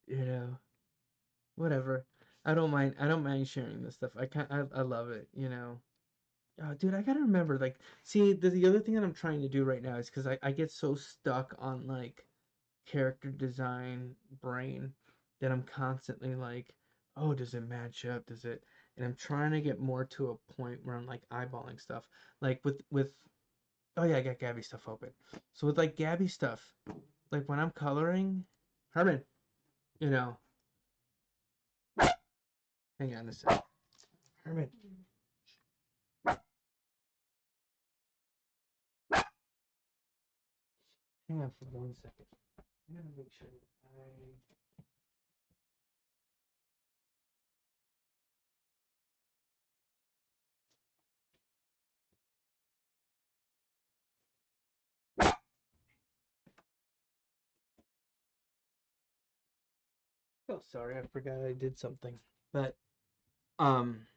You know, whatever. I don't mind sharing this stuff. I love it. Oh, dude, I gotta remember. Like, see, the other thing that I'm trying to do right now is because I get so stuck on like character design brain that I'm constantly like, oh, does it match up? Does it? And I'm trying to get more to a point where I'm like eyeballing stuff. Like with oh yeah, I got Gabby stuff open. So with like Gabby stuff, like when I'm coloring, Herman, you know, hang on a sec. Herman, hang on for 1 second. I gotta make sure that I. Oh, sorry, I forgot I did something. But um,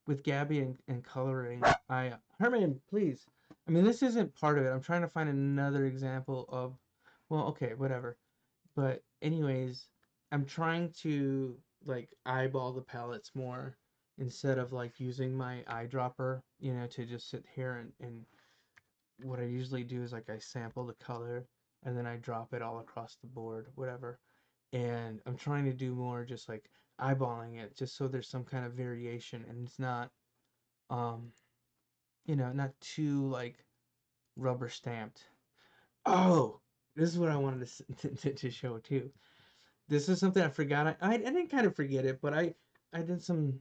with Gabby and coloring, I Herman, please. I mean, this isn't part of it. I'm trying to find another example of, well, okay, whatever. But anyways, I'm trying to like eyeball the palettes more instead of like using my eyedropper, to just sit here and what I usually do is like I sample the color and then I drop it all across the board, whatever. And I'm trying to do more just like eyeballing it just so there's some kind of variation and it's not um not too like rubber stamped. Oh, this is what I wanted to show too. This is something I forgot. I didn't kind of forget it, but I did some,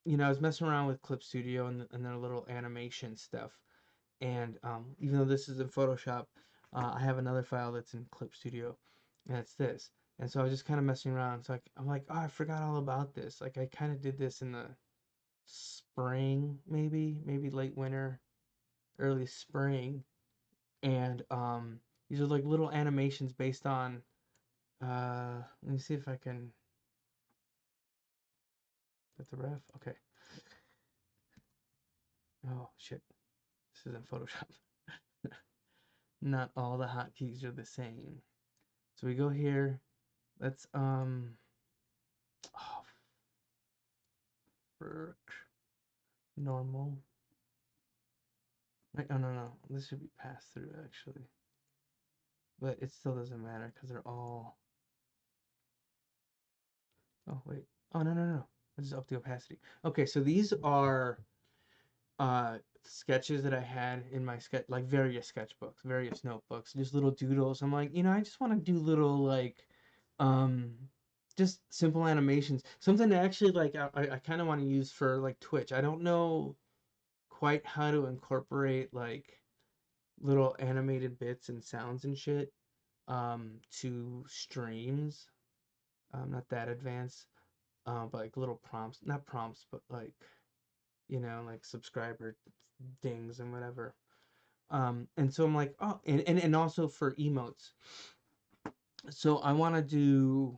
I was messing around with Clip Studio and their little animation stuff. And even though this is in Photoshop, I have another file that's in Clip Studio, and it's this. And so I was just kind of messing around. So I'm like, oh, I forgot all about this. Like I kind of did this in the spring, maybe late winter, early spring, and these are like little animations based on. Let me see if I can get the ref. Okay. Oh shit, this isn't Photoshop. Not all the hotkeys are the same. So we go here. Let's oh, frick. Normal. Wait, oh no, this should be passed through actually, but it still doesn't matter because they're all. Oh wait. Oh no. I just up the opacity. Okay, so these are sketches that I had in my sketch, like various sketchbooks, various notebooks, just little doodles. I'm like, I just want to do little like um just simple animations, something that actually like I kind of want to use for like Twitch. I don't know quite how to incorporate like little animated bits and sounds and shit to streams. Not that advanced, but like little prompts, not prompts, but like like subscriber dings and whatever. And so I'm like, oh, and also for emotes. So I want to do,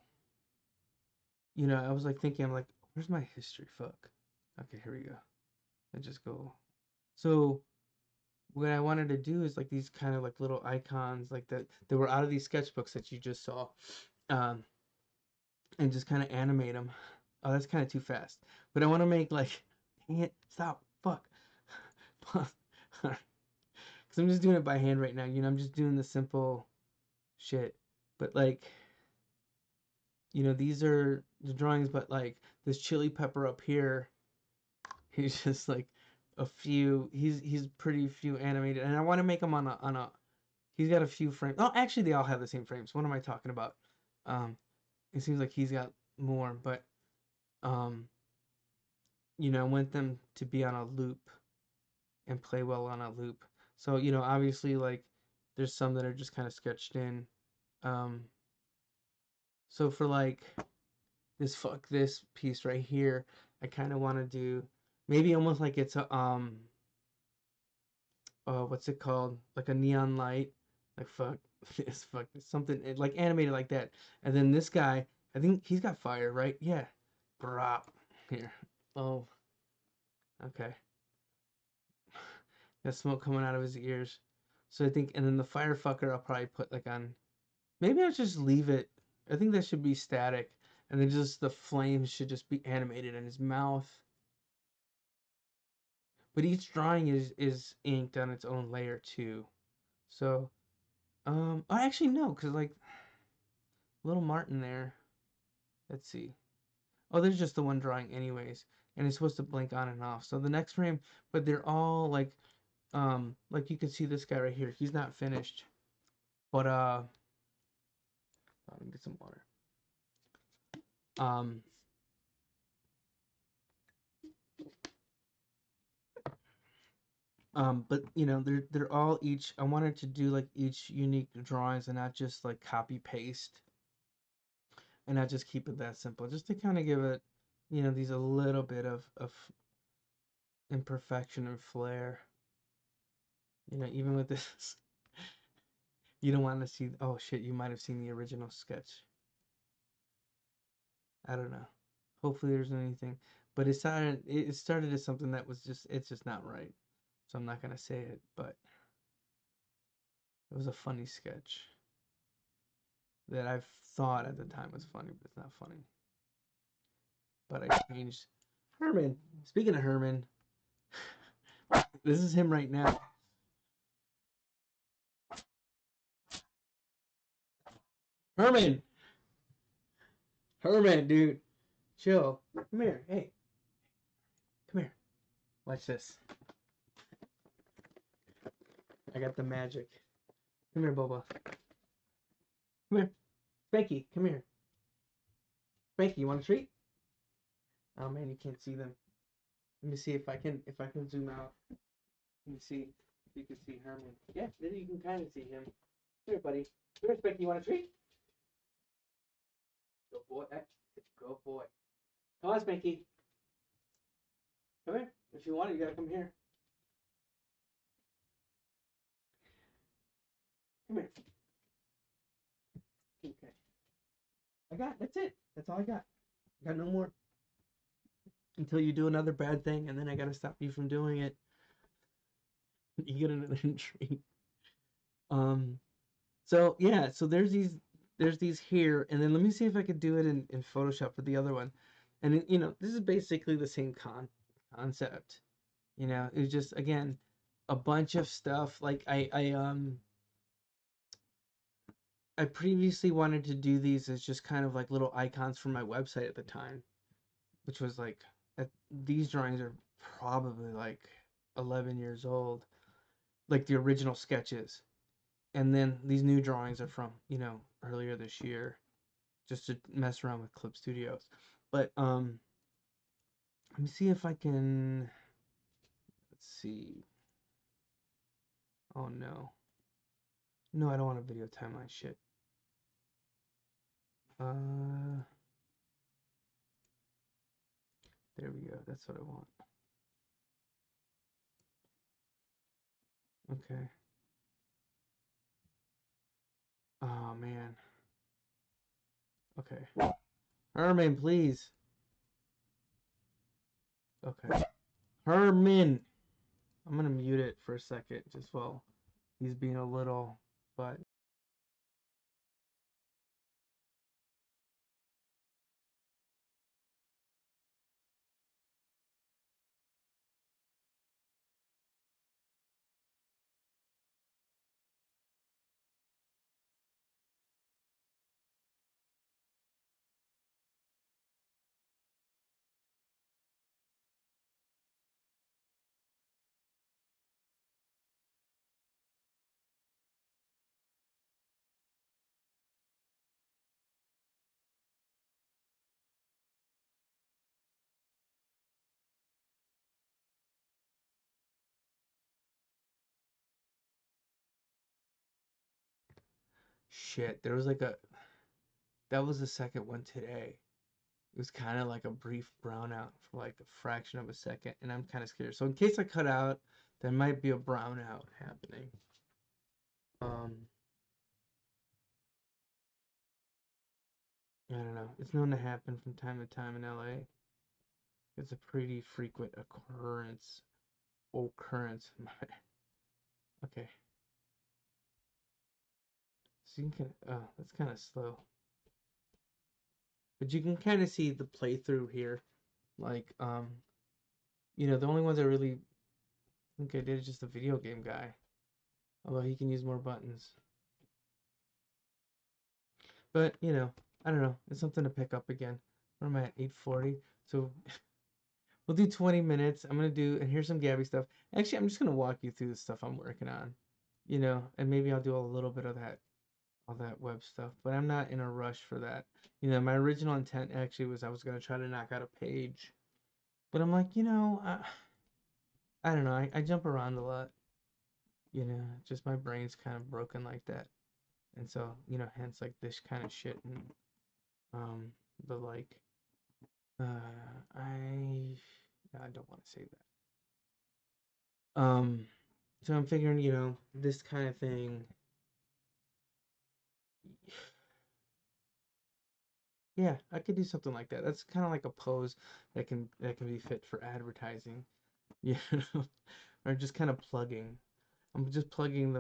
I was like thinking, I'm like, where's my history? Fuck. Okay, here we go. I just go. So what I wanted to do is like these kind of like little icons, like that were out of these sketchbooks that you just saw, um, and just kind of animate them. Oh, that's kind of too fast. But I want to make like, dang it, stop, fuck. Because I'm just doing it by hand right now. I'm just doing the simple shit. But like, these are the drawings, but like this chili pepper up here, he's just like a few. He's pretty few animated, and I want to make him on a. He's got a few frames. Oh, actually, they all have the same frames. What am I talking about? Um, it seems like he's got more, but um, I want them to be on a loop and play well on a loop. So obviously, like there's some that are just kind of sketched in. Um, so for like this fuck this piece right here, I kind of want to do maybe almost like it's a what's it called, like a neon light, like fuck this fuck something like animated like that. And then this guy, I think he's got fire, right? Yeah. Brop here. Oh, okay. Got smoke coming out of his ears. So I think, and then the firefucker I'll probably put like on. Maybe I'll just leave it. I think that should be static, and then just the flames should just be animated in his mouth. But each drawing is inked on its own layer too. So I actually no, cause like little Martin there. let's see. Oh, there's just the one drawing anyways, and it's supposed to blink on and off. So the next frame, but they're all like you can see this guy right here. He's not finished, but let me get some water. Um, but you know, they're all each. I wanted to do like each unique drawings and not just like copy paste, and not just keep it that simple. Just to kind of give it, you know, these a little bit of imperfection and flair. You know, even with this, you don't want to see. Oh shit, you might have seen the original sketch. I don't know. Hopefully, there's anything, but it started as something that was just it's just not right. So I'm not gonna say it, but it was a funny sketch that I thought at the time was funny, but it's not funny. But I changed. Herman. Speaking of Herman, this is him right now. Herman. Herman, dude, chill. Come here. Hey, come here. Watch this. I got the magic. Come here, Boba. Come here. Spanky, come here. Spanky, you want a treat? Oh man, you can't see them. Let me see if I can zoom out. Let me see if you can see Herman. Yeah, then you can kind of see him. Here, buddy. Come here, Spanky. You want a treat? Go boy. Go boy. Come on, Spanky. Come here. If you want it, you gotta come here. Come here. Okay. That's it. That's all I got. I got no more. Until you do another bad thing, and then I gotta stop you from doing it. You get another treat. Um. So yeah. So there's these here, and then let me see if I could do it in Photoshop for the other one. And you know, this is basically the same concept. You know, it was just again a bunch of stuff. Like I previously wanted to do these as just kind of like little icons for my website at the time, which was like these drawings are probably like 11 years old, like the original sketches. And then these new drawings are from, you know, earlier this year, just to mess around with Clip Studios. But let me see if I can. Let's see. Oh no. No, I don't want a video timeline shit. Uh there we go. That's what I want. Okay. Oh man. Okay. Herman, please. Okay. Herman. I'm gonna mute it for a second just while he's being a little, but shit, there was like that was the second one today. It was kind of like a brief brownout for like a fraction of a second, and I'm kind of scared. So in case I cut out, there might be a brownout happening. Um, I don't know. It's known to happen from time to time in LA. It's a pretty frequent occurrence. Occurrence. Okay. So you can. Oh, that's kind of slow. But you can kind of see the playthrough here. Like, you know, the only ones I really think I did is just the video game guy. Although he can use more buttons. But, you know, I don't know. It's something to pick up again. Where am I at? 8:40. So we'll do 20 minutes. I'm gonna do, and here's some Gabby stuff. Actually, I'm just gonna walk you through the stuff I'm working on, and maybe I'll do a little bit of that, all that web stuff. But I'm not in a rush for that. My original intent actually was I was gonna try to knock out a page, but I'm like, I don't know. I jump around a lot. Just my brain's kind of broken like that, and so hence like this kind of shit and um, but like I don't want to say that. So I'm figuring, this kind of thing. Yeah, I could do something like that. That's kind of like a pose that can be fit for advertising, you know, or just kind of plugging. I'm just plugging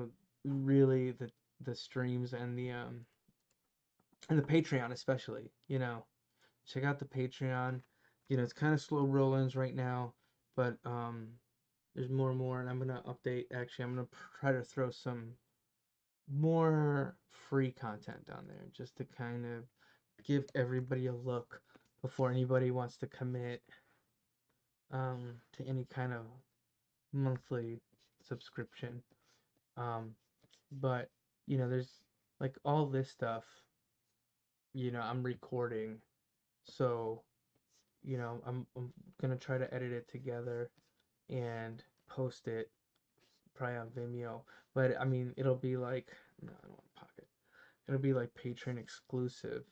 the streams and the Patreon especially. Check out the Patreon. It's kind of slow rollings right now, but there's more and more, and I'm gonna update. Actually, I'm gonna try to throw some more free content down there just to kind of give everybody a look before anybody wants to commit to any kind of monthly subscription. Um, but there's like all this stuff. I'm recording, so I'm gonna try to edit it together and post it probably on Vimeo. But I mean, it'll be like no, I don't want Pocket. It'll be like Patreon exclusive.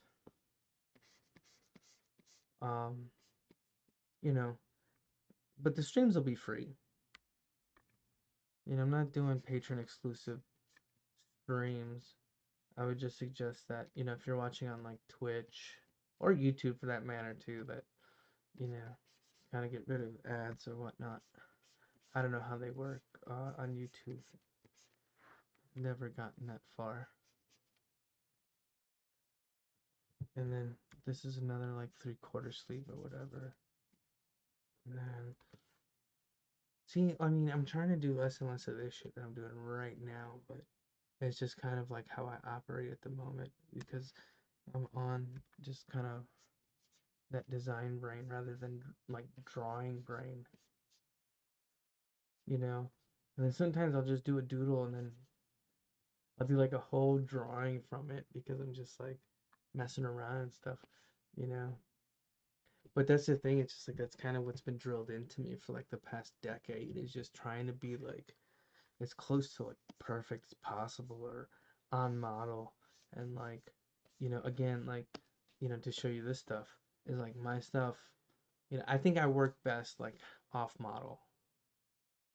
Um, you know, but the streams will be free. I'm not doing Patreon exclusive streams. I would just suggest that, if you're watching on like Twitch or YouTube for that matter too, that, you know, kind of get rid of ads or whatnot. I don't know how they work on YouTube. Never gotten that far. And then this is another like 3/4 sleeve or whatever. And then, see, I mean, I'm trying to do less and less of this shit that I'm doing right now, but it's just kind of like how I operate at the moment because I'm on just kind of that design brain rather than like drawing brain, you know? And then sometimes I'll just do a doodle and then I'll do like a whole drawing from it because I'm just like messing around and stuff, you know? But that's the thing, it's just like that's kind of what's been drilled into me for like the past decade is just trying to be like as close to like perfect as possible or on model and like again like to show you this stuff is like my stuff. I think I work best like off model.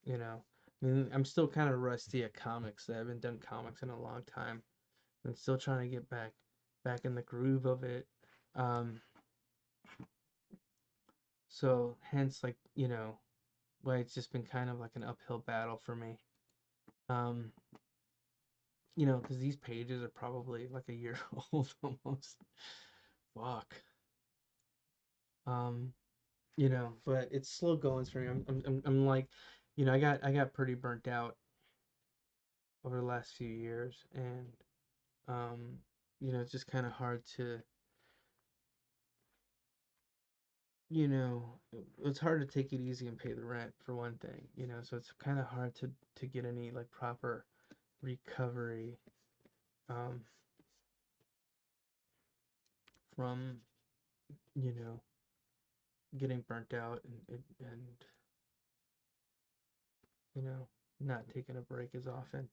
I mean, I'm still kind of rusty at comics. I haven't done comics in a long time. I'm still trying to get back in the groove of it. um so hence like why it's just been kind of like an uphill battle for me. um because these pages are probably like a year old almost. Fuck. Um, but it's slow going for me. I'm like, I got pretty burnt out over the last few years, and um, it's just kind of hard to, you know, it's hard to take it easy and pay the rent for one thing, so it's kind of hard to get any like proper recovery um from, you know, getting burnt out and you know, not taking a break as often.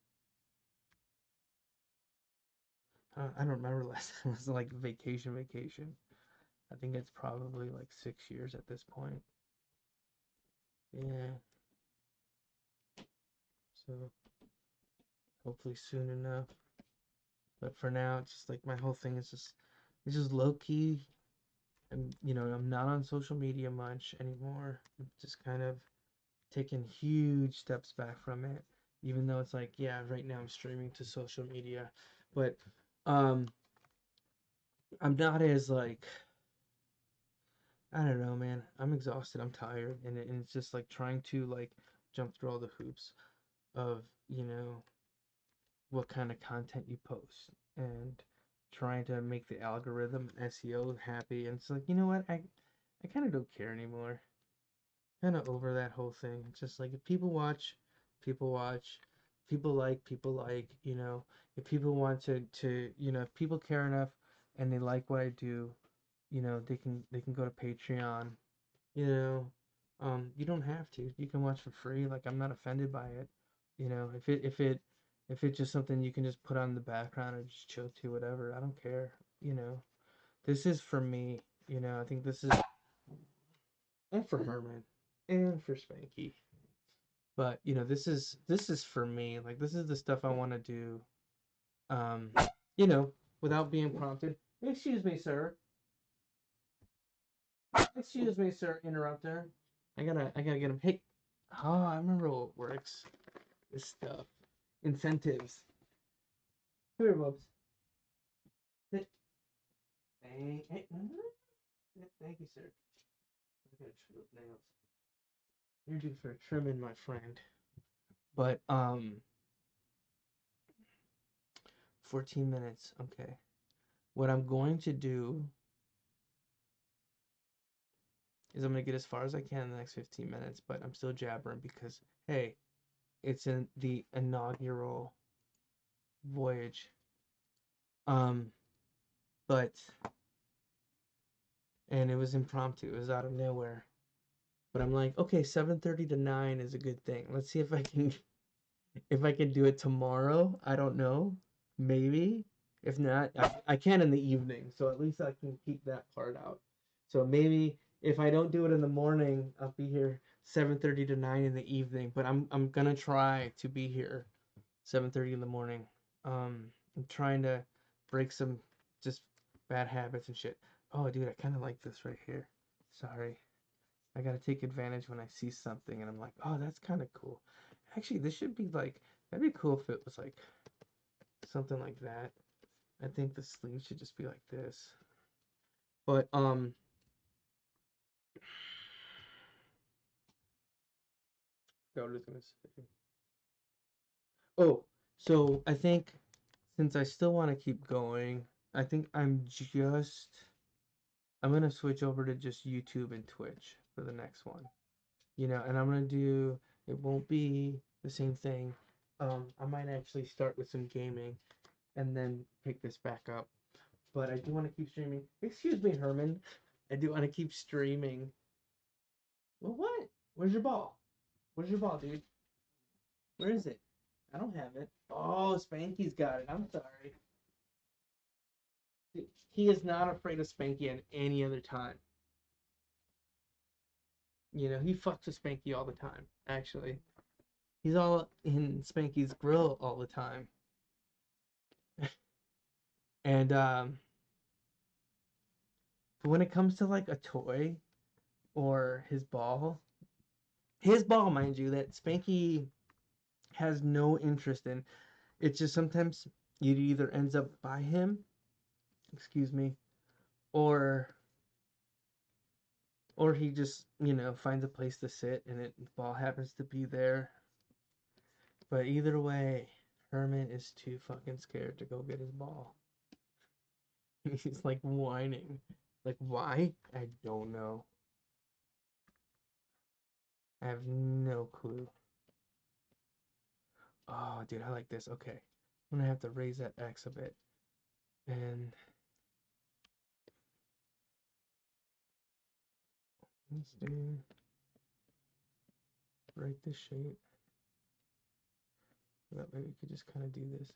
I don't remember last time it was like vacation. I think it's probably like 6 years at this point. Yeah, so hopefully soon enough. But for now, it's just like my whole thing is it's just low key. And I'm not on social media much anymore. I'm just kind of taking huge steps back from it. Even though it's like, yeah, right now I'm streaming to social media, but um, I'm not as like I don't know, man. I'm exhausted. I'm tired, and it's just like trying to like jump through all the hoops of what kind of content you post, and trying to make the algorithm SEO happy, and it's like, you know what? I kind of don't care anymore. Kind of over that whole thing. It's just like if people watch, people watch. People like. You know, if people want to if people care enough and they like what I do, they can go to Patreon. You know, you don't have to. You can watch for free. Like I'm not offended by it. If it's just something you can just put on the background or just chill to, whatever. I don't care. You know, this is for me. I think this is and for Herman and for Spanky. But this is for me. Like this is the stuff I want to do. Um, you know, without being prompted. Excuse me, sir. Excuse me, sir. Interrupter. I gotta get him. Hey. Oh, I remember what works. This stuff. Incentives. Come here, Bubs. Sit. Hey. Thank you, sir. I gotta trim those nails. You're due for a trimming, my friend. But 14 minutes. Okay. What I'm going to do is I'm gonna get as far as I can in the next 15 minutes, but I'm still jabbering because hey, it's in the inaugural voyage. Um, but and it was impromptu. It was out of nowhere. But I'm like, okay, 7:30 to 9 is a good thing. Let's see if I can do it tomorrow. I don't know. Maybe. If not, I can in the evening. So at least I can keep that part out. So maybe if I don't do it in the morning, I'll be here 7:30 to 9 in the evening. But I'm gonna try to be here 7:30 in the morning. I'm trying to break some just bad habits and shit. Oh, dude, I kind of like this right here. Sorry. I gotta take advantage when I see something and I'm like, oh, that's kind of cool. Actually, this should be like, that'd be cool if it was like something like that. I think the sleeve should just be like this. But I was gonna say. Oh, so I think since I still want to keep going, I think I'm gonna switch over to just YouTube and Twitch for the next one. And I'm gonna do it won't be the same thing. I might actually start with some gaming and then pick this back up. But I do want to keep streaming. Excuse me, Herman. I do want to keep streaming. Well, what? Where's your ball? Where's your ball, dude? Where is it? I don't have it. Oh, Spanky's got it. I'm sorry. He is not afraid of Spanky at any other time. He fucks with Spanky all the time, actually. He's all in Spanky's grill all the time. And but when it comes to like a toy or his ball, mind you, that Spanky has no interest in. It's just sometimes it either ends up by him, excuse me, or he just, finds a place to sit and the ball happens to be there. But either way, Herman is too fucking scared to go get his ball. He's like whining. Like, why? I don't know. I have no clue. Oh, dude, I like this. Okay. I'm gonna have to raise that X a bit. And let's do right this shape. So that way we could just kind of do this.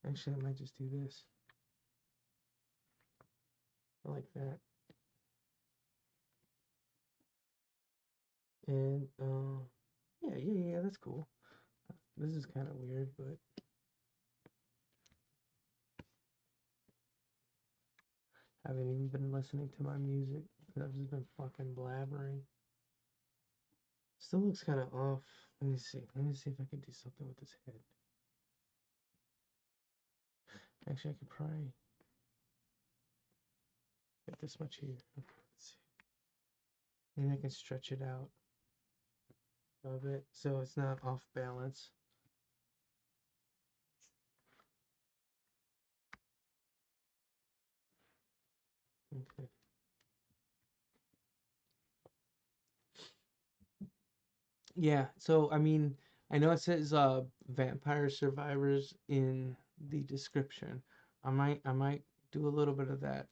Actually, I might just do this. I like that. And yeah, that's cool. This is kind of weird, but I haven't even been listening to my music. I've just been fucking blabbering. Still looks kind of off. Let me see. Let me see if I can do something with this head. Actually, I could probably get this much here. Okay, let's see. Maybe I can stretch it out a bit so it's not off balance. Okay. Yeah, so I mean, I know it says vampire survivors in the description. I might do a little bit of that.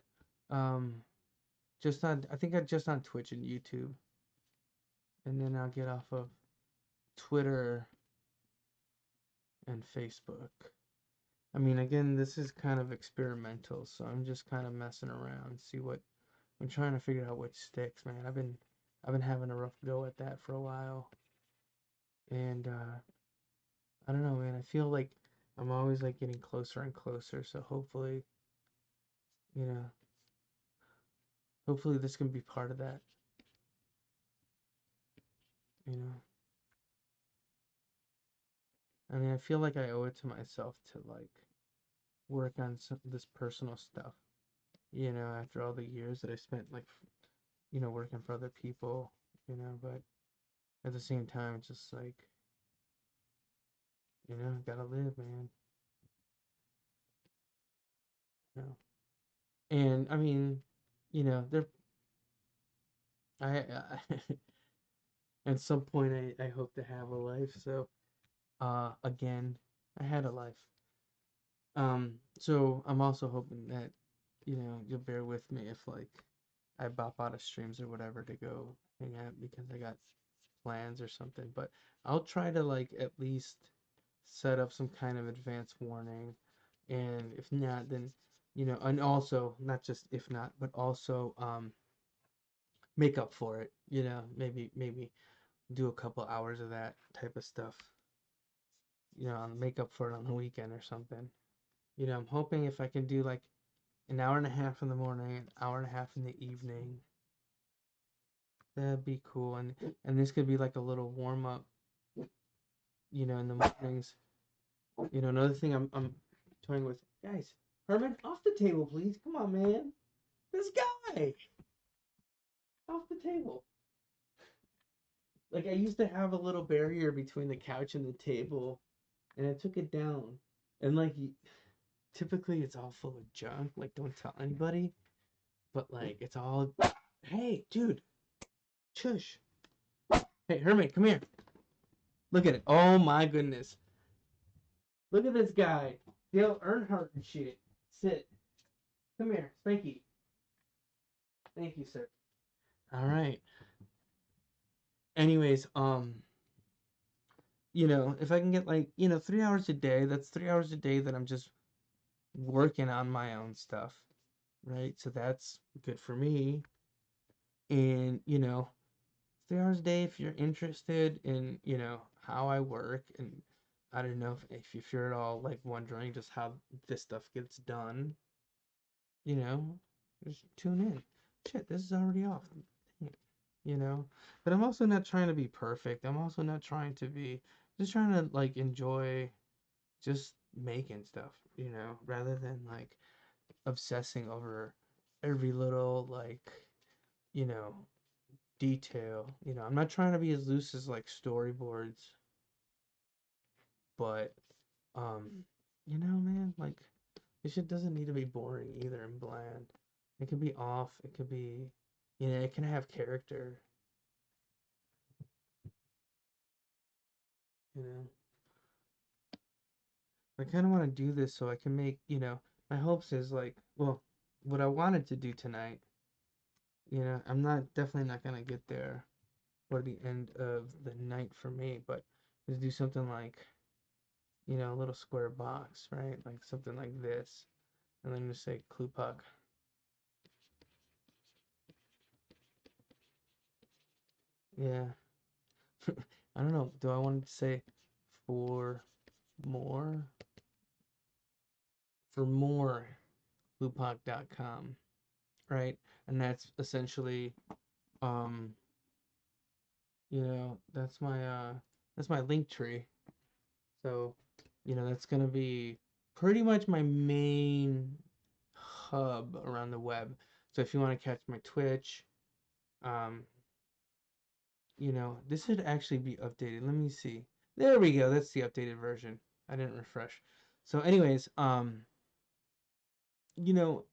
Um just on I think I just on Twitch and YouTube, and then I'll get off of Twitter and Facebook. I mean, again, this is kind of experimental, so I'm just kind of messing around, see what I'm trying to figure out what sticks, man. I've been having a rough go at that for a while. And I don't know, man. I feel like I'm always like getting closer and closer, so you know, hopefully this can be part of that, you know. I mean, I feel like I owe it to myself to like work on this personal stuff, after all the years that I spent like, working for other people, but at the same time, it's just like, gotta live, man. You know. And I mean, there, I at some point, I hope to have a life. So, again, I had a life. So I'm also hoping that, you'll bear with me if like I bop out of streams or whatever to go hang out because I got plans or something. But I'll try to like at least set up some kind of advance warning. And if not, then, and also not just if not, but also make up for it, maybe do a couple hours of that type of stuff, make up for it on the weekend or something. I'm hoping if I can do like an hour and a half in the morning, an hour and a half in the evening, that'd be cool. And this could be like a little warm up, in the mornings. Another thing I'm toying with, guys. Herman, off the table, please. Come on, man. This guy off the table. Like I used to have a little barrier between the couch and the table, and I took it down. And like typically it's all full of junk. Like don't tell anybody, but like it's all. Hey, dude, shush. Hey, Herman, come here. Look at it. Oh my goodness. Look at this guy. Dale Earnhardt and shit. Sit. Come here, Spanky. Thank you, sir. All right. Anyways, if I can get like, 3 hours a day, that's 3 hours a day that I'm just working on my own stuff, right? So that's good for me. And, 3 hours a day, if you're interested in, how I work, and I don't know if you're at all like wondering just how this stuff gets done, you know, just tune in. Shit, this is already off. Dang it, you know. But I'm also not trying to be perfect. I'm also not trying to be just trying to like enjoy just making stuff, rather than like obsessing over every little like, you know, detail. I'm not trying to be as loose as like storyboards, but man, like this shit doesn't need to be boring either and bland. It could be off. It could be, it can have character. You know, I kind of want to do this so I can make, my hopes is like, well, what I wanted to do tonight. I'm not definitely not gonna get there for the end of the night for me, but is do something like, a little square box, right? Like something like this, and then just say clue puck. Yeah. I don't know. Do I want to say for more? For more, cluepuck.com, right? And that's essentially, um, that's my link tree. So, that's gonna be pretty much my main hub around the web. So if you want to catch my Twitch, um, this should actually be updated. Let me see. There we go. That's the updated version. I didn't refresh. So anyways, you know,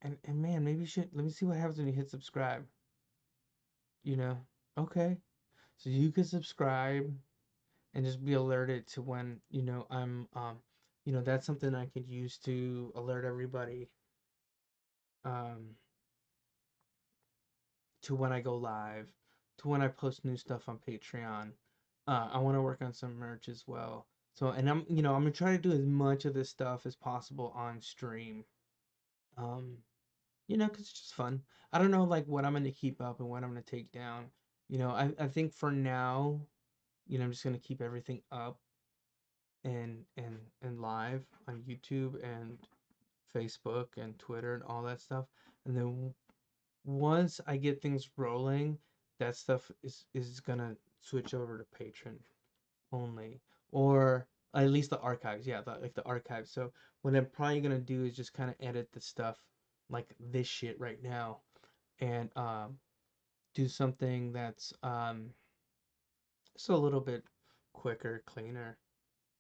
And man, maybe you should let me see what happens when you hit subscribe. You know? Okay. So you can subscribe and just be alerted to when, that's something I could use to alert everybody um to when I go live, to when I post new stuff on Patreon. I want to work on some merch as well. So, and I'm gonna try to do as much of this stuff as possible on stream. Um, 'cause it's just fun. I don't know like what I'm gonna keep up and what I'm gonna take down. I think for now, I'm just gonna keep everything up and live on YouTube and Facebook and Twitter and all that stuff. And then once I get things rolling, that stuff is gonna switch over to Patreon only, or at least the archives. Yeah, like the archives. So what I'm probably gonna do is just kind of edit the stuff like this shit right now, and do something that's just a little bit quicker, cleaner,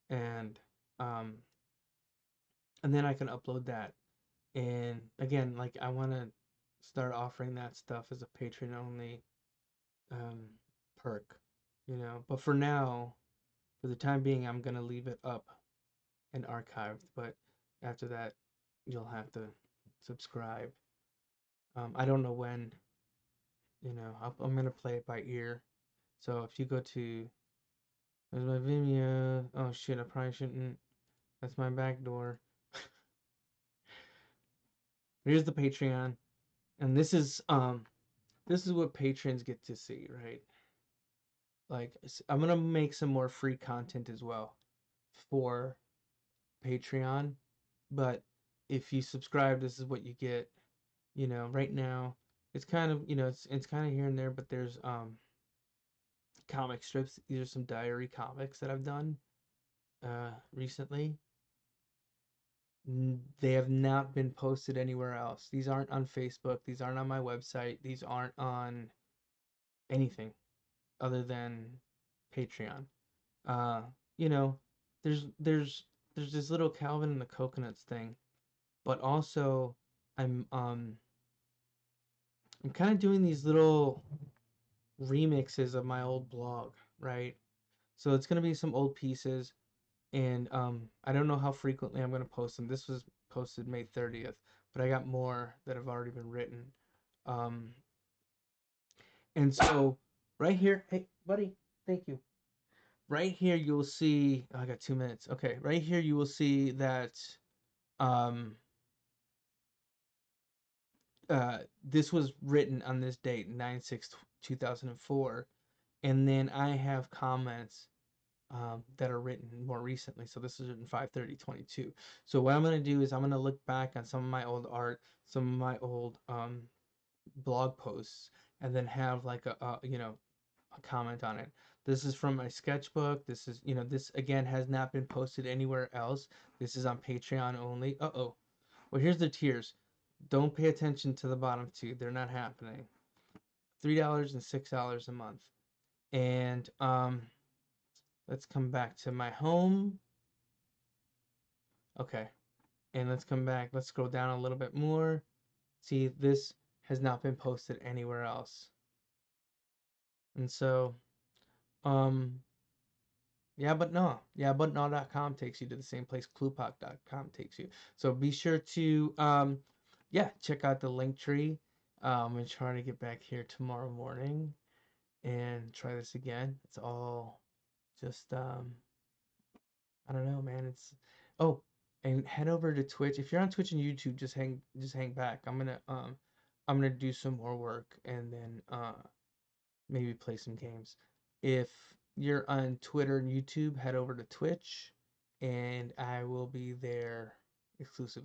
and um, and then I can upload that. And again, like I want to start offering that stuff as a Patreon only um, perk, But for now, for the time being, I'm gonna leave it up and archived. But after that, you'll have to subscribe. I don't know when, I'm gonna play it by ear. So if you go to there's my Vimeo. Oh shit, I probably shouldn't. That's my back door. Here's the Patreon, and this is what patrons get to see, right? Like I'm gonna make some more free content as well for Patreon, but if you subscribe, this is what you get. Right now, it's kind of it's kind of here and there, but there's comic strips. These are some diary comics that I've done recently. They have not been posted anywhere else. These aren't on Facebook. These aren't on my website. These aren't on anything other than Patreon. Uh, you know, there's this little Calvin and the Coconuts thing, but also I'm um I'm kind of doing these little remixes of my old blog, right? So it's gonna be some old pieces, and I don't know how frequently I'm gonna post them. This was posted May 30th, but I got more that have already been written. Um, and so right here, hey buddy, thank you. Right here you will see. Oh, I got 2 minutes. Okay, right here you will see that um this was written on this date, 9/6/2004, and then I have comments that are written more recently. So this is written 5/30/22. So what I'm gonna do is I'm gonna look back on some of my old art, some of my old blog posts, and then have like a comment on it. This is from my sketchbook. This is this again has not been posted anywhere else. This is on Patreon only. Uh-oh. Well, here's the tiers. Don't pay attention to the bottom two. They're not happening. $3 and $6 a month. And let's come back to my home. Okay. And let's come back. Let's scroll down a little bit more. See, this has not been posted anywhere else. And so, um, yeah, but no.com takes you to the same place cluepock.com takes you. So be sure to, check out the link tree. And try to get back here tomorrow morning and try this again. It's all just I don't know, man. Oh, and head over to Twitch. If you're on Twitch and YouTube, just hang back. I'm gonna do some more work and then maybe play some games. If you're on Twitter and YouTube, head over to Twitch and I will be there exclusively.